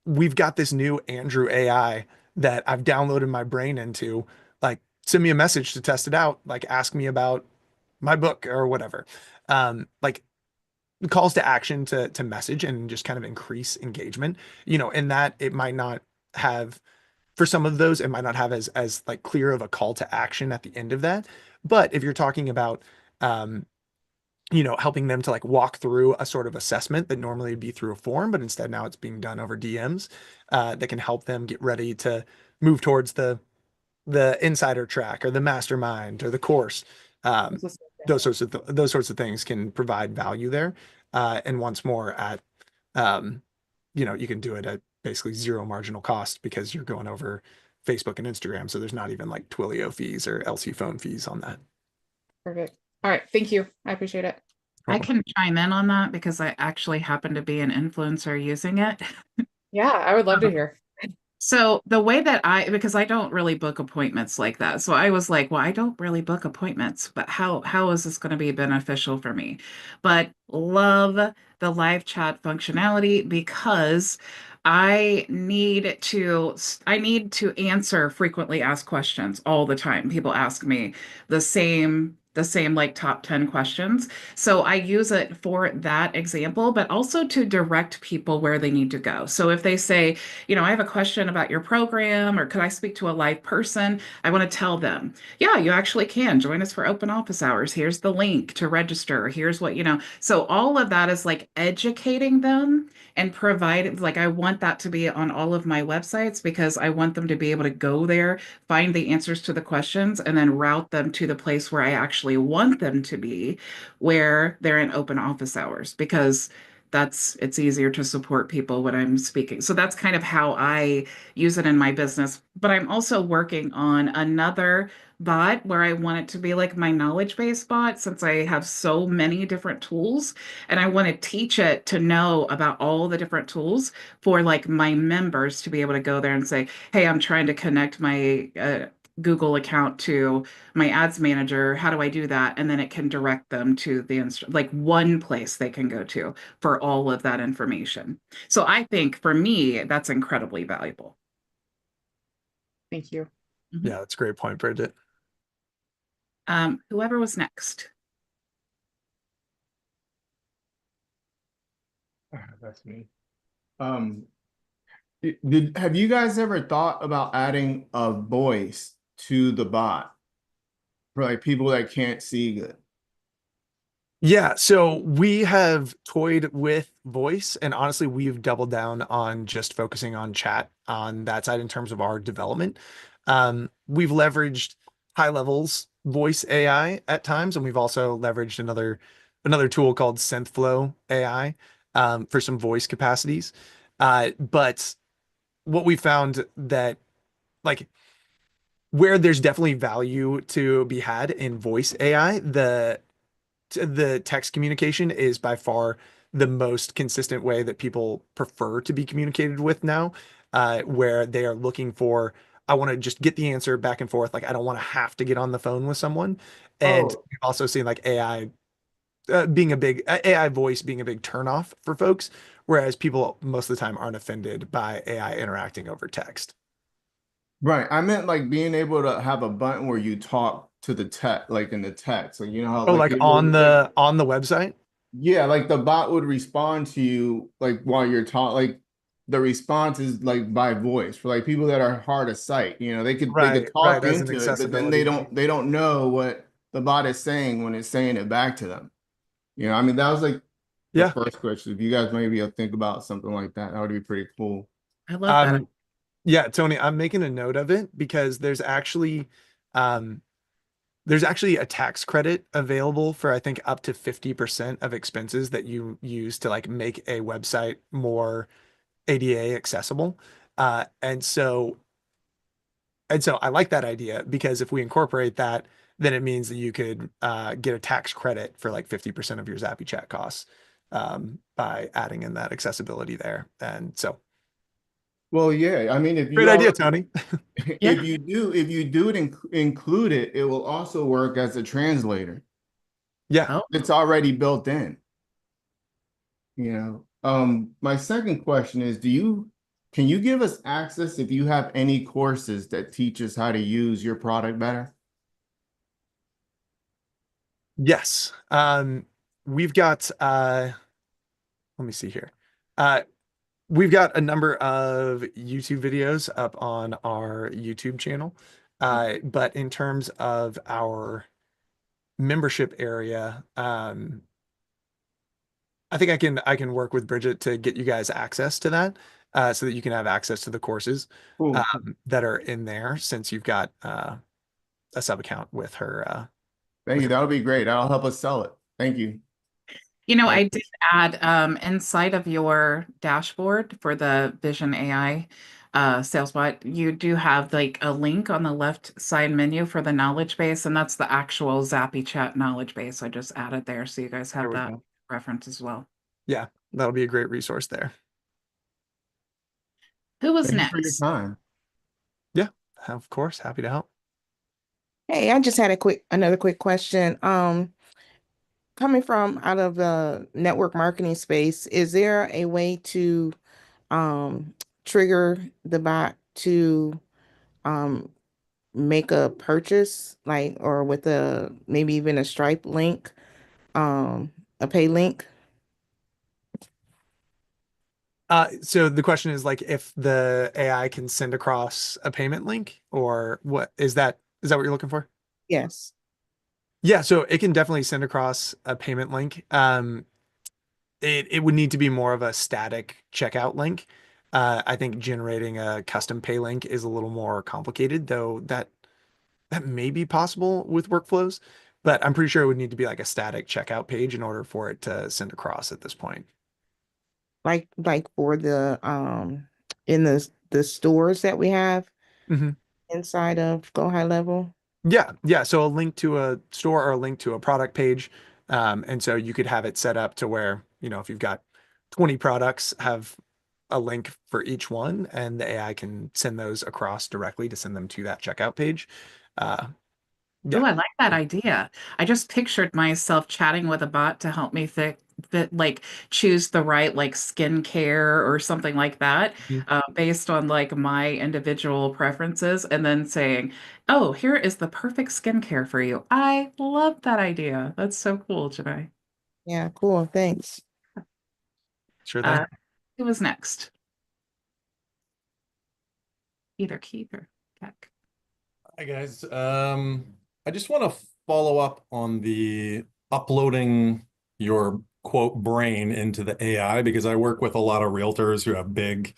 we've got this new Andrew AI that I've downloaded my brain into, like, send me a message to test it out, like ask me about my book or whatever. Like calls to action to message and just kind of increase engagement, in that it might not have, for some of those it might not have as like clear of a call to action at the end of that. But if you're talking about um helping them to like walk through a sort of assessment that normally would be through a form, but instead now it's being done over DMs, that can help them get ready to move towards the insider track or the mastermind or the course. Um, those sorts of things can provide value there. And once more at, um, you can do it at basically zero marginal cost because you're going over Facebook and Instagram. So there's not even like Twilio fees or LC phone fees on that. Perfect. All right. Thank you. I appreciate it. I can chime in on that because I actually happen to be an influencer using it. Yeah, I would love to hear. So the way that because I don't really book appointments like that. So I was like, well, I don't really book appointments, but how is this going to be beneficial for me? But love the live chat functionality because I need to answer frequently asked questions all the time. People ask me the same like top 10 questions. So I use it for that example, but also to direct people where they need to go. So if they say, I have a question about your program, or could I speak to a live person? I want to tell them, yeah, you actually can join us for open office hours. Here's the link to register. Here's what. So all of that is like educating them and provide, like, I want that to be on all of my websites because I want them to be able to go there, find the answers to the questions, and then route them to the place where I actually want them to be, where they're in open office hours, because it's easier to support people when I'm speaking. So that's kind of how I use it in my business. But I'm also working on another bot where I want it to be like my knowledge base bot, since I have so many different tools, and I want to teach it to know about all the different tools for like my members to be able to go there and say, hey, I'm trying to connect my Google account to my ads manager. How do I do that? And then it can direct them to like one place they can go to for all of that information. So I think for me, that's incredibly valuable. Thank you. Yeah, that's a great point, Bridget. Whoever was next. That's me. Have you guys ever thought about adding a voice to the bot for like people that can't see good? Yeah, so we have toyed with voice, and honestly, we've doubled down on just focusing on chat on that side in terms of our development. We've leveraged HighLevel's voice AI at times, and we've also leveraged another tool called SynthFlow AI, for some voice capacities. But what we found that, like, where there's definitely value to be had in voice AI, the text communication is by far the most consistent way that people prefer to be communicated with now, where they are looking for I want to just get the answer back and forth. Like I don't want to have to get on the phone with someone. And Oh, we've also seen like AI being a big AI voice being a big turnoff for folks, whereas people most of the time aren't offended by AI interacting over text. right. I meant like being able to have a button where you talk to the text, like in the text. Like you know how Oh, like like people like on the website? yeah, like the bot would respond to you like while you're talking. Like the response is like by voice for like people that are hard of sight. You know, they could Right, right, talk as an into it, but then they accessibility. don't know what the bot is saying when it's saying it back to them. You know, I mean that was like the Yeah. first question. If you guys maybe think about something like that, that would be pretty cool. I love that. Um, yeah, Tony, I'm making a note of it because um there's actually a tax credit available for I think up to 50% of expenses that you use to like make a website more ADA accessible. And so I like that idea because if we incorporate that, then it means that you could get a tax credit for like 50% of your ZappyChat costs by adding in that accessibility there. And so Well, yeah, I mean, if great you idea, already Tony. Yeah. if you do include it, it will also work as a translator. Yeah. Oh, It's already built in. You know, my second question is, can you give us access if you have any courses that teach us how to use your product better? Yes. We've got let me see here. Uh, we've got a number of YouTube videos up on our YouTube channel. But in terms of our membership area, I think I can work with Bridget to get you guys access to that, so that you can have access to the courses Cool. that are in there since you've got a sub account with her Thank with you. her. That'll be great. That'll help us sell it. Thank you. I did add inside of your dashboard for the Vision AI sales bot, you do have like a link on the left side menu for the knowledge base, and that's the actual ZappyChat knowledge base. I just added there so you guys There have we that go. reference as well. Yeah, that'll be a great resource there. Who was Thank you for your next? time. Yeah, of course, happy to help. Hey, I just had another quick question. Coming from out of the network marketing space, is there a way to um trigger the bot to um make a purchase, like, or with a maybe even a Stripe link, a pay link? So the question is like if the AI can send across a payment link or what is that what you're looking for? Yes. Yeah, so it can definitely send across a payment link. It would need to be more of a static checkout link. I think generating a custom pay link is a little more complicated, though that may be possible with workflows, but I'm pretty sure it would need to be like a static checkout page in order for it to send across at this point. Like for the in the stores that we have Mhm. inside of Go High Level. Yeah, yeah. So a link to a store or a link to a product page. And so you could have it set up to where, if you've got 20 products, have a link for each one, and the AI can send those across directly to send them to that checkout page. Uh, Oh, yeah. I like that idea. I just pictured myself chatting with a bot to help me like choose the right like skincare or something like that, Mhm. based on like my individual preferences, and then saying, "Oh, here is the perfect skincare for you." I love that idea. That's so cool, Janae. Yeah, cool. Thanks. Sure thing. Uh, who was next? Either Keith or Tech. Hi guys. I just want to follow up on the uploading your quote brain into the AI because I work with a lot of realtors who have big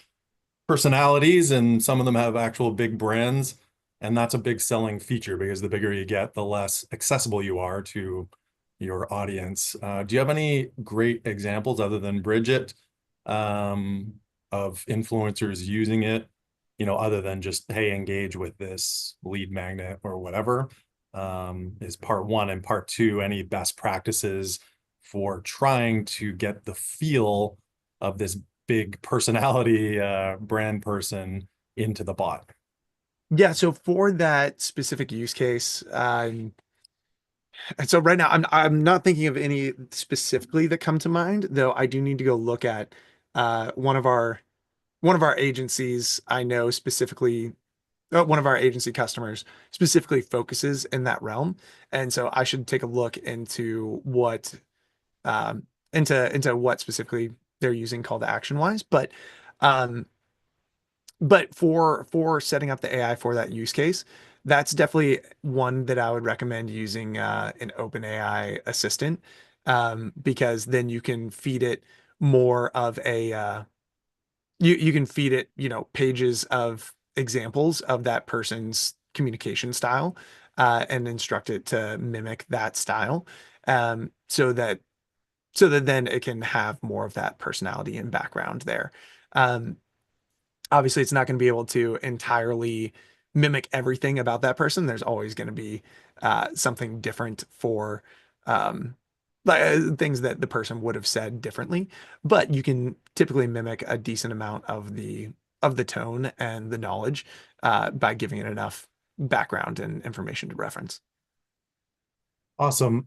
personalities and some of them have actual big brands. And that's a big selling feature because the bigger you get, the less accessible you are to your audience. Do you have any great examples other than Bridget, um, of influencers using it? Other than just, hey, engage with this lead magnet or whatever, is part one. And part two, any best practices for trying to get the feel of this big personality brand person into the bot? Yeah, so for that specific use case, and so right now I'm not thinking of any specifically that come to mind, though I do need to go look at one of our agencies I know specifically, one of our agency customers specifically focuses in that realm. And so I should take a look into um into what specifically they're using call to action wise. Um but for setting up the AI for that use case, that's definitely one that I would recommend using an OpenAI assistant, because then you can feed it more of a you can feed it, pages of examples of that person's communication style, and instruct it to mimic that style, so that then it can have more of that personality and background there. Um, Obviously it's not going to be able to entirely mimic everything about that person. There's always going to be something different for things that the person would have said differently, but you can typically mimic a decent amount of the tone and the knowledge by giving it enough background and information to reference. Awesome.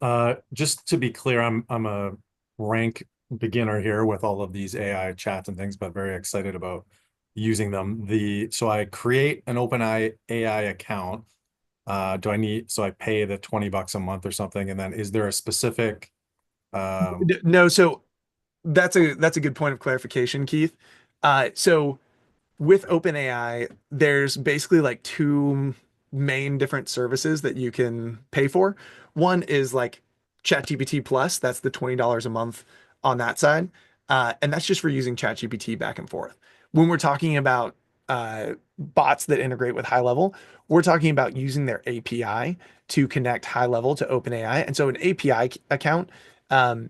Just to be clear, I'm a rank beginner here with all of these AI chats and things, but very excited about using them. So I create an OpenAI AI account. So I pay the $20 a month or something, and then is there a specific No, so that's a good point of clarification, Keith. So with OpenAI, there's basically like two main different services that you can pay for. One is like ChatGPT Plus, that's the $20 a month on that side. And that's just for using ChatGPT back and forth. When we're talking about bots that integrate with HighLevel, we're talking about using their API to connect HighLevel to OpenAI. And so an API account, um,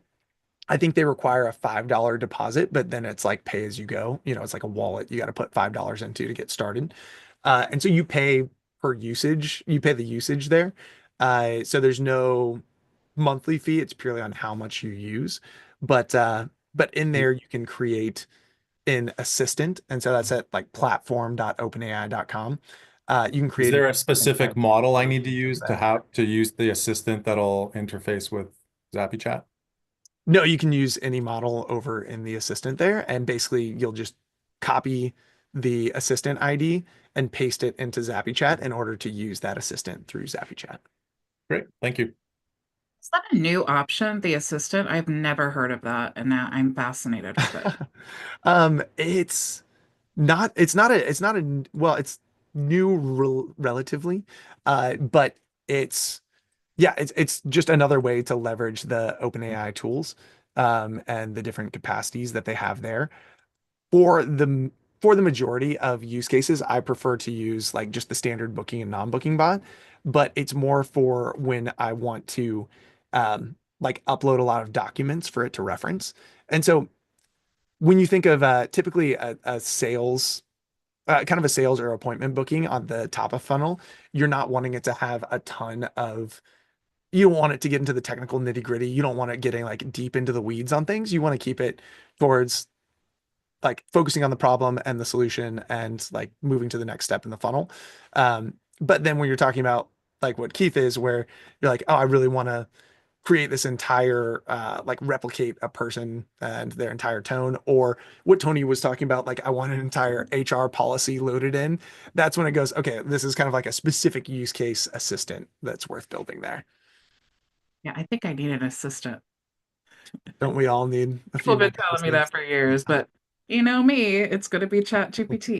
I think they require a $5 deposit, but then it's like pay as you go. It's like a wallet you got to put $5 into to get started. And so you pay per usage, you pay the usage there. So there's no monthly fee. It's purely on how much you use. But in there you can create an assistant. And so that's at like platform.openai.com. You can is create there an a specific model I need to use to that. have to use the assistant that'll interface with ZappyChat? No, you can use any model over in the assistant there, and basically you'll just copy the assistant ID and paste it into ZappyChat in order to use that assistant through ZappyChat. Great, thank you. Is that a new option, the assistant? I've never heard of that, and now I'm fascinated with it. It's not a well, it's new relatively, but it's yeah, it's just another way to leverage the OpenAI tools, and the different capacities that they have there. For the majority of use cases, I prefer to use like just the standard booking and non-booking bot, but it's more for when I want to like upload a lot of documents for it to reference. And so when you think of typically a sales kind of a sales or appointment booking on the top of funnel, you're not wanting it to have a ton of you don't want it to get into the technical nitty gritty. You don't want it getting like deep into the weeds on things. You want to keep it towards like focusing on the problem and the solution and like moving to the next step in the funnel. But then when you're talking about like what Keith is, where you're like, oh, I really want to create this entire like replicate a person and their entire tone, or what Tony was talking about, like I want an entire HR policy loaded in. That's when it goes, okay, this is kind of like a specific use case assistant that's worth building there. Yeah, I think I need an assistant. Don't we all need a People few have been more telling me that assistants? for years, but you know me, it's going to be ChatGPT.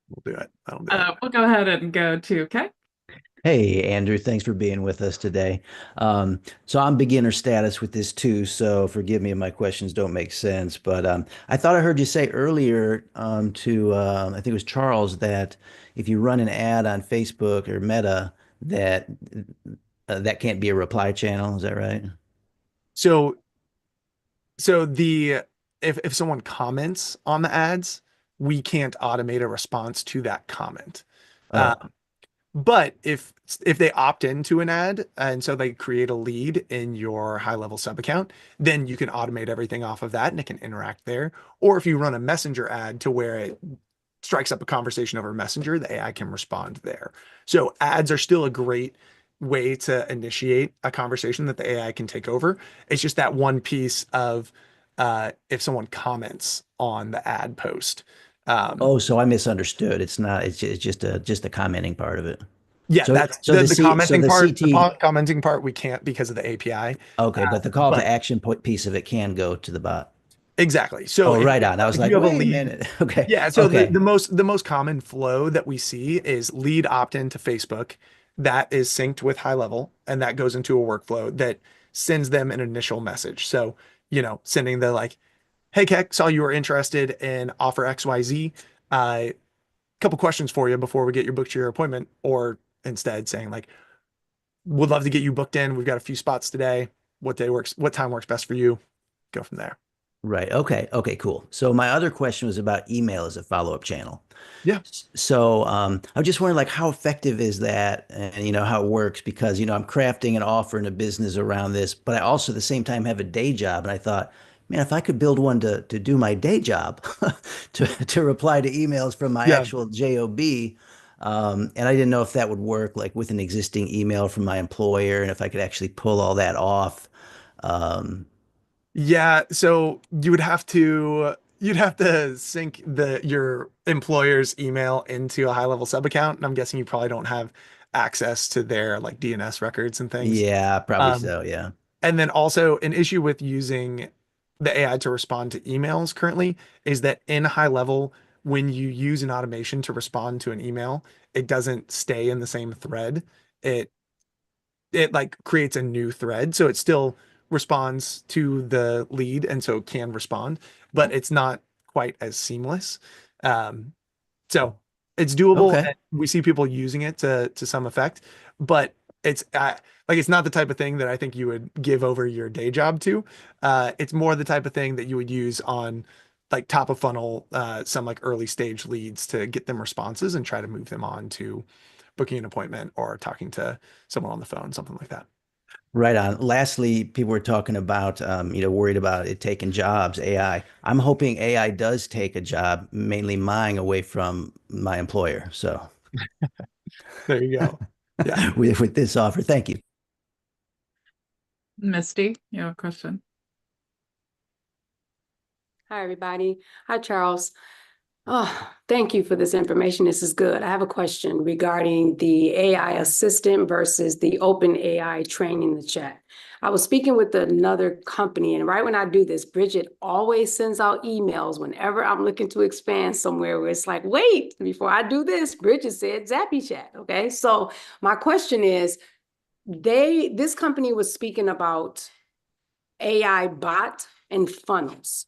We'll do it. I'll do it. We'll go ahead and go to okay. Hey, Andrew, thanks for being with us today. So I'm beginner status with this too, so forgive me if my questions don't make sense. But I thought I heard you say earlier I think it was Charles, that if you run an ad on Facebook or Meta, that that can't be a reply channel. Is that right? So the if someone comments on the ads, we can't automate a response to that comment. Uh, Oh, but if they opt into an ad and so they create a lead in your HighLevel sub account, then you can automate everything off of that and it can interact there. Or if you run a messenger ad to where it strikes up a conversation over Messenger, the AI can respond there. So ads are still a great way to initiate a conversation that the AI can take over. It's just that one piece of if someone comments on the ad post. Oh, so I misunderstood. It's not, it's just a commenting part of it. Yeah, So that's so commenting the part. The CT, commenting part we can't because of the API. okay, but the call to But action piece of it can go to the bot. exactly. So Oh, right on. I was if like, you have a wait a lead, minute. Okay. yeah. So Okay. the most common flow that we see is lead opt-in to Facebook that is synced with HighLevel, and that goes into a workflow that sends them an initial message. So, sending the like, hey Keck, saw you were interested in offer XYZ. Couple questions for you before we get your booked to your appointment, or instead saying like, would love to get you booked in. We've got a few spots today. What time works best for you? Go from there. Right. Okay. Okay, cool. So my other question was about email as a follow-up channel. Yeah. So I was just wondering, like, how effective is that, and how it works? Because I'm crafting an offer in a business around this, but I also at the same time have a day job, and I thought, man, if I could build one to do my day job, to reply to emails from my Yeah. actual job, and I didn't know if that would work, like with an existing email from my employer, and if I could actually pull all that off. Um, Yeah, so you'd have to sync your employer's email into a high-level sub account, and I'm guessing you probably don't have access to their like DNS records and things. yeah, probably Um, so. Yeah. and then also an issue with using the AI to respond to emails currently is that in high level, when you use an automation to respond to an email, it doesn't stay in the same thread. It it like creates a new thread. So it still responds to the lead and so it can respond, but it's not quite as seamless. Um, so it's doable Okay. and we see people using it to some effect, but it's like it's not the type of thing that I think you would give over your day job to. It's more the type of thing that you would use on like top of funnel, some like early stage leads to get them responses and try to move them on to booking an appointment or talking to someone on the phone, something like that. Right on. Lastly, people were talking about, worried about it taking jobs, AI. I'm hoping AI does take a job, mainly mine, away from my employer. So There you go. Yeah. with this offer, thank you. Misty, you have a question? Hi, everybody. Hi, Charles. Oh, thank you for this information. This is good. I have a question regarding the AI assistant versus the open AI training the chat. I was speaking with another company, and right when I do this, Bridget always sends out emails whenever I'm looking to expand somewhere where it's like, wait, before I do this, Bridget said ZappyChat. Okay. So my question is, this company was speaking about AI bot and funnels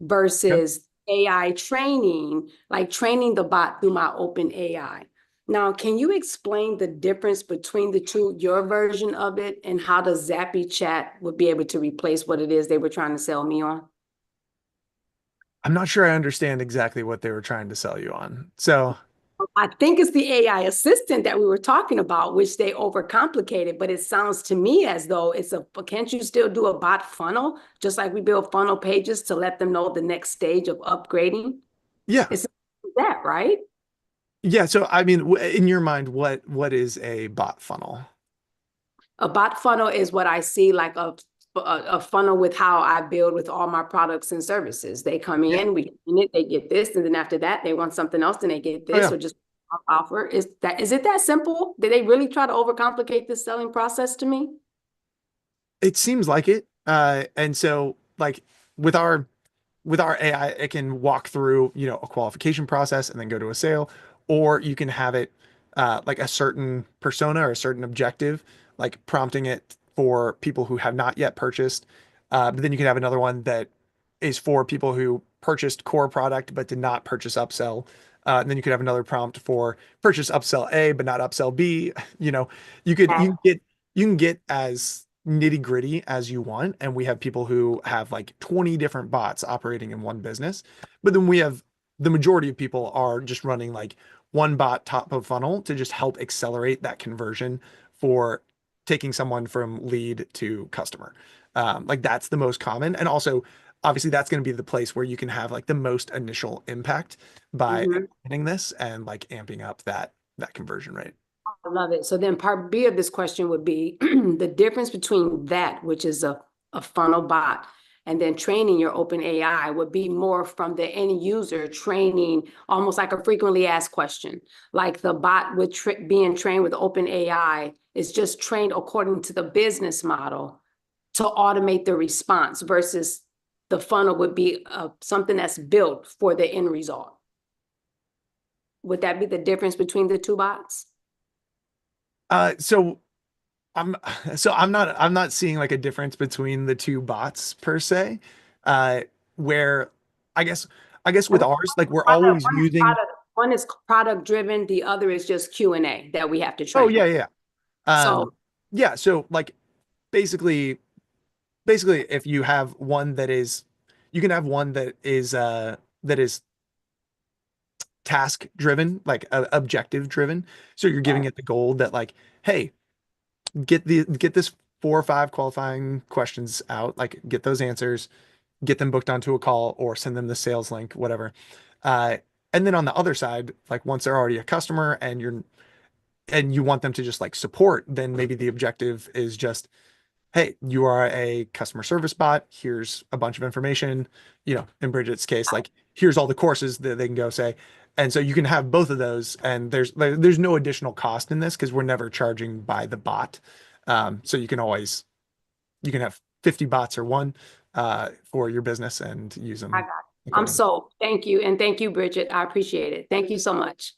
Okay. versus AI training, like training the bot through my open AI. Now, can you explain the difference between the two, your version of it, and how the ZappyChat would be able to replace what it is they were trying to sell me on? I'm not sure I understand exactly what they were trying to sell you on. So I think it's the AI assistant that we were talking about, which they overcomplicated, but it sounds to me as though can't you still do a bot funnel, just like we build funnel pages to let them know the next stage of upgrading? yeah. It's that, right? Yeah. So I mean, in your mind, what is a bot funnel? A bot funnel is what I see like a funnel with how I build with all my products and services. They come Yeah. in, we get in it, they get this, and then after that, they want something else, then they get Oh this, yeah. or just offer. Is it that simple? Did they really try to overcomplicate this selling process to me? It seems like it. And so like with our AI, it can walk through, a qualification process and then go to a sale, or you can have it like a certain persona or a certain objective, like prompting it for people who have not yet purchased. But then you can have another one that is for people who purchased core product but did not purchase upsell. And then you could have another prompt for purchase upsell A but not upsell B. You know, you can get as nitty gritty as you want. And we have people who have like 20 different bots operating in one business. But then we have the majority of people are just running like one bot top of funnel to just help accelerate that conversion for taking someone from lead to customer. Like that's the most common. And also obviously that's going to be the place where you can have like the most initial impact by Mhm. implementing this and like amping up that conversion rate. I love it. So then part B of this question would be the difference between that, which is a funnel bot, and then training your open AI would be more from the end user training, almost like a frequently asked question. Like the bot with being trained with open AI is just trained according to the business model to automate the response versus the funnel would be something that's built for the end result. Would that be the difference between the two bots? So I'm I'm not seeing like a difference between the two bots per se. Where I guess with ours, like we're always using. One is product driven, the other is just Q&A that we have to Oh train. yeah, yeah. So Yeah, so like basically if you have one that is you can have one that is task driven, like objective driven. So you're giving it the goal that like, hey, get this 4 or 5 qualifying questions out, like get those answers, get them booked onto a call or send them the sales link, whatever. Uh, and then on the other side, like once they're already a customer and you want them to just like support, then maybe the objective is just, hey, you are a customer service bot. Here's a bunch of information. You know, in Bridget's case, like here's all the courses that they can go say. And so you can have both of those, and there's no additional cost in this because we're never charging by the bot. So you can have 50 bots or one for your business and use them. I got it. I'm sold. Thank you. And thank you, Bridget. I appreciate it. Thank you so much.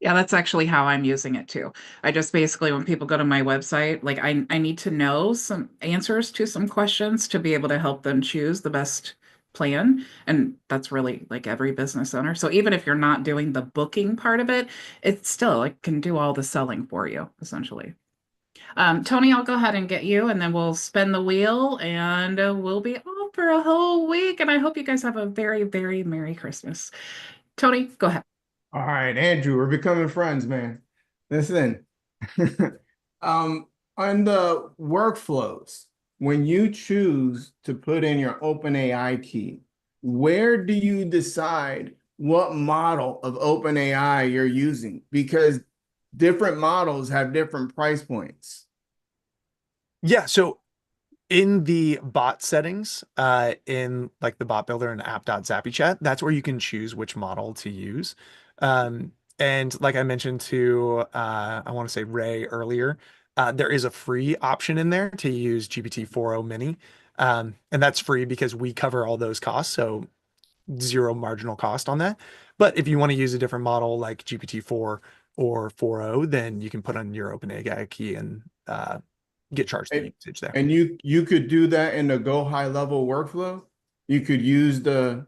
Yeah, that's actually how I'm using it too. I just basically, when people go to my website, like I need to know some answers to some questions to be able to help them choose the best plan. And that's really like every business owner. So even if you're not doing the booking part of it, it's still like can do all the selling for you, essentially. Tony, I'll go ahead and get you, and then we'll spin the wheel, and we'll be off for a whole week. And I hope you guys have a very, very Merry Christmas. Tony, go ahead. All right, Andrew, we're becoming friends, man. Listen, on the workflows, when you choose to put in your OpenAI key, where do you decide what model of OpenAI you're using? Because different models have different price points. Yeah, so in the bot settings, in like the bot builder and app.ZappyChat, that's where you can choose which model to use. And like I mentioned to, I want to say Ray earlier, there is a free option in there to use GPT-4o Mini. And that's free because we cover all those costs. So zero marginal cost on that. But if you want to use a different model like GPT-4 or 4o, then you can put on your OpenAI key and get charged the usage there. And you could do that in the Go HighLevel workflow. You could use the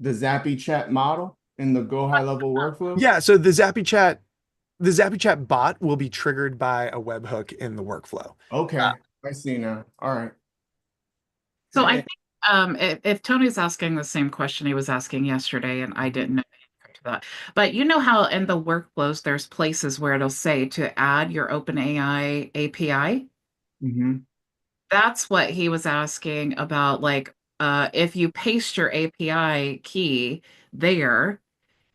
ZappyChat model in the Go HighLevel workflow. Yeah, so the ZappyChat bot will be triggered by a webhook in the workflow. Okay, I see now. All right. So I think if Tony's asking the same question he was asking yesterday, and I didn't know the answer to that, but you know how in the workflows there's places where it'll say to add your OpenAI API. Mm-hmm. That's what he was asking about, like if you paste your API key there,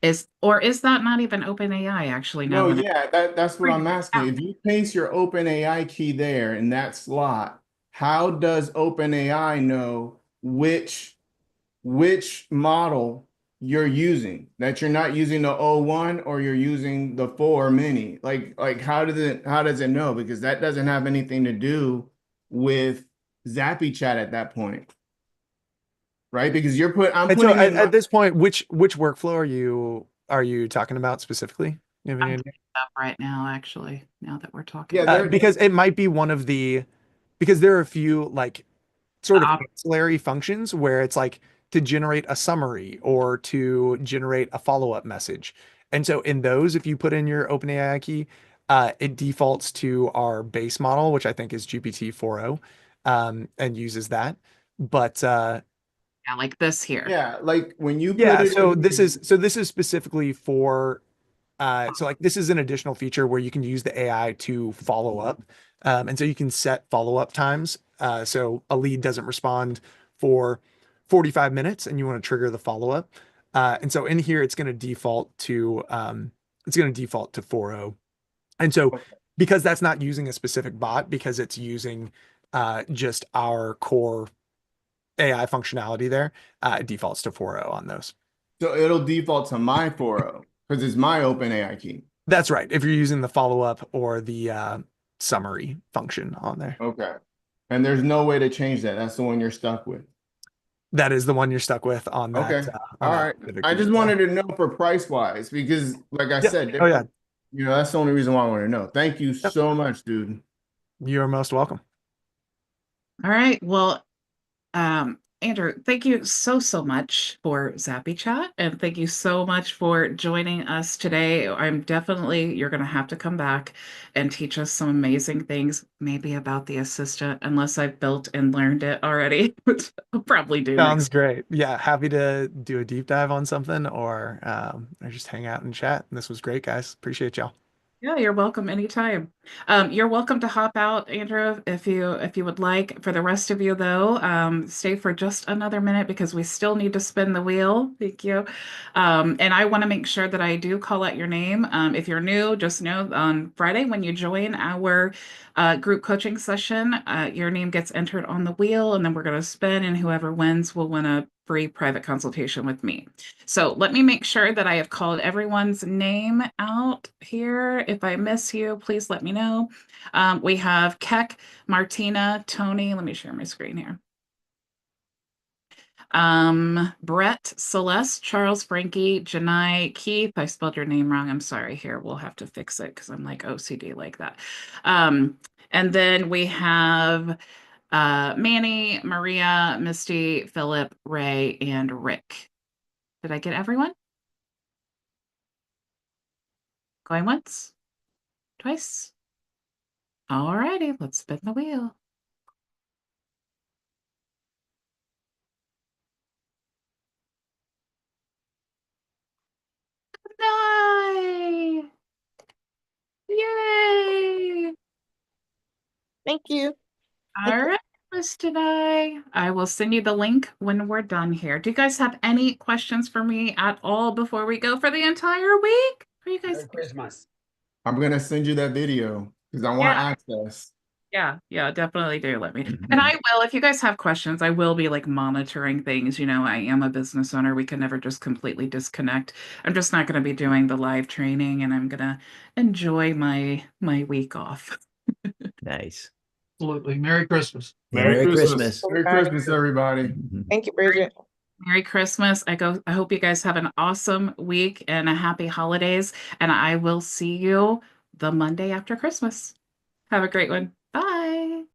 is that not even OpenAI actually now? No, yeah, that's what I'm asking. If you paste your OpenAI key there in that slot, how does OpenAI know which model you're using? That you're not using the O1 or you're using the 4 mini? Like how does it know? Because that doesn't have anything to do with ZappyChat at that point. Right? Because I'm And so putting in at this point, which workflow are you talking about specifically? You have any I'm idea? up right now, actually, now that we're talking. Yeah, Because it might be one of because there are a few like sort of Uh, ancillary functions where it's like to generate a summary or to generate a follow-up message. And so in those, if you put in your OpenAI key, it defaults to our base model, which I think is GPT-4o, and uses that. But yeah, like this here. yeah, like when you put yeah, it so in, this is specifically for so like this is an additional feature where you can use the AI to follow up. And so you can set follow-up times. So a lead doesn't respond for 45 minutes and you want to trigger the follow-up. And so in here, it's going to default to 4.0. And so because that's not using a specific bot, because it's using just our core AI functionality there, it defaults to 4.0 on those. So it'll default to my 4.0 because it's my open AI key. That's right. If you're using the follow-up or the summary function on there. Okay. And there's no way to change that. That's the one you're stuck with. That is the one you're stuck with on that. Okay. All right. I just wanted to know for price wise, because like I said, oh yeah, that's the only reason why I want to know. Thank you so much, dude. You're most welcome. All right. Well, Andrew, thank you so much for ZappyChat, and thank you so much for joining us today. You're going to have to come back and teach us some amazing things, maybe about the assistant, unless I've built and learned it already, which I'll probably do Sounds next. great. Yeah, happy to do a deep dive on something or just hang out and chat. This was great, guys. Appreciate y'all. Yeah, you're welcome anytime. You're welcome to hop out, Andrew, if you would like. For the rest of you, though, stay for just another minute because we still need to spin the wheel. Thank you. And I want to make sure that I do call out your name. If you're new, just know on Friday when you join our group coaching session, your name gets entered on the wheel, and then we're going to spin, and whoever wins will win a free private consultation with me. So let me make sure that I have called everyone's name out here. If I miss you, please let me know. We have Keck, Martina, Tony. Let me share my screen here. Brett, Celeste, Charles, Frankie, Janai, Keith. I spelled your name wrong. I'm sorry. Here, we'll have to fix it because I'm like OCD like that. And then we have Manny, Maria, Misty, Philip, Ray, and Rick. Did I get everyone? Going once? Twice? All righty, let's spin the wheel. Nice! Yay! Thank you. All right, Miss today. I will send you the link when we're done here. Do you guys have any questions for me at all before we go for the entire week? Are you guys? Merry Christmas. I'm going to send you that video because I want access. Yeah, definitely do let me. And I will, if you guys have questions, I will be like monitoring things. You know, I am a business owner. We can never just completely disconnect. I'm just not going to be doing the live training, and I'm going to enjoy my week off. Nice. Absolutely. Merry Christmas. Merry Christmas. Merry Christmas, everybody. Thank you, Bridget. Merry Christmas. I hope you guys have an awesome week and a happy holidays. And I will see you the Monday after Christmas. Have a great one.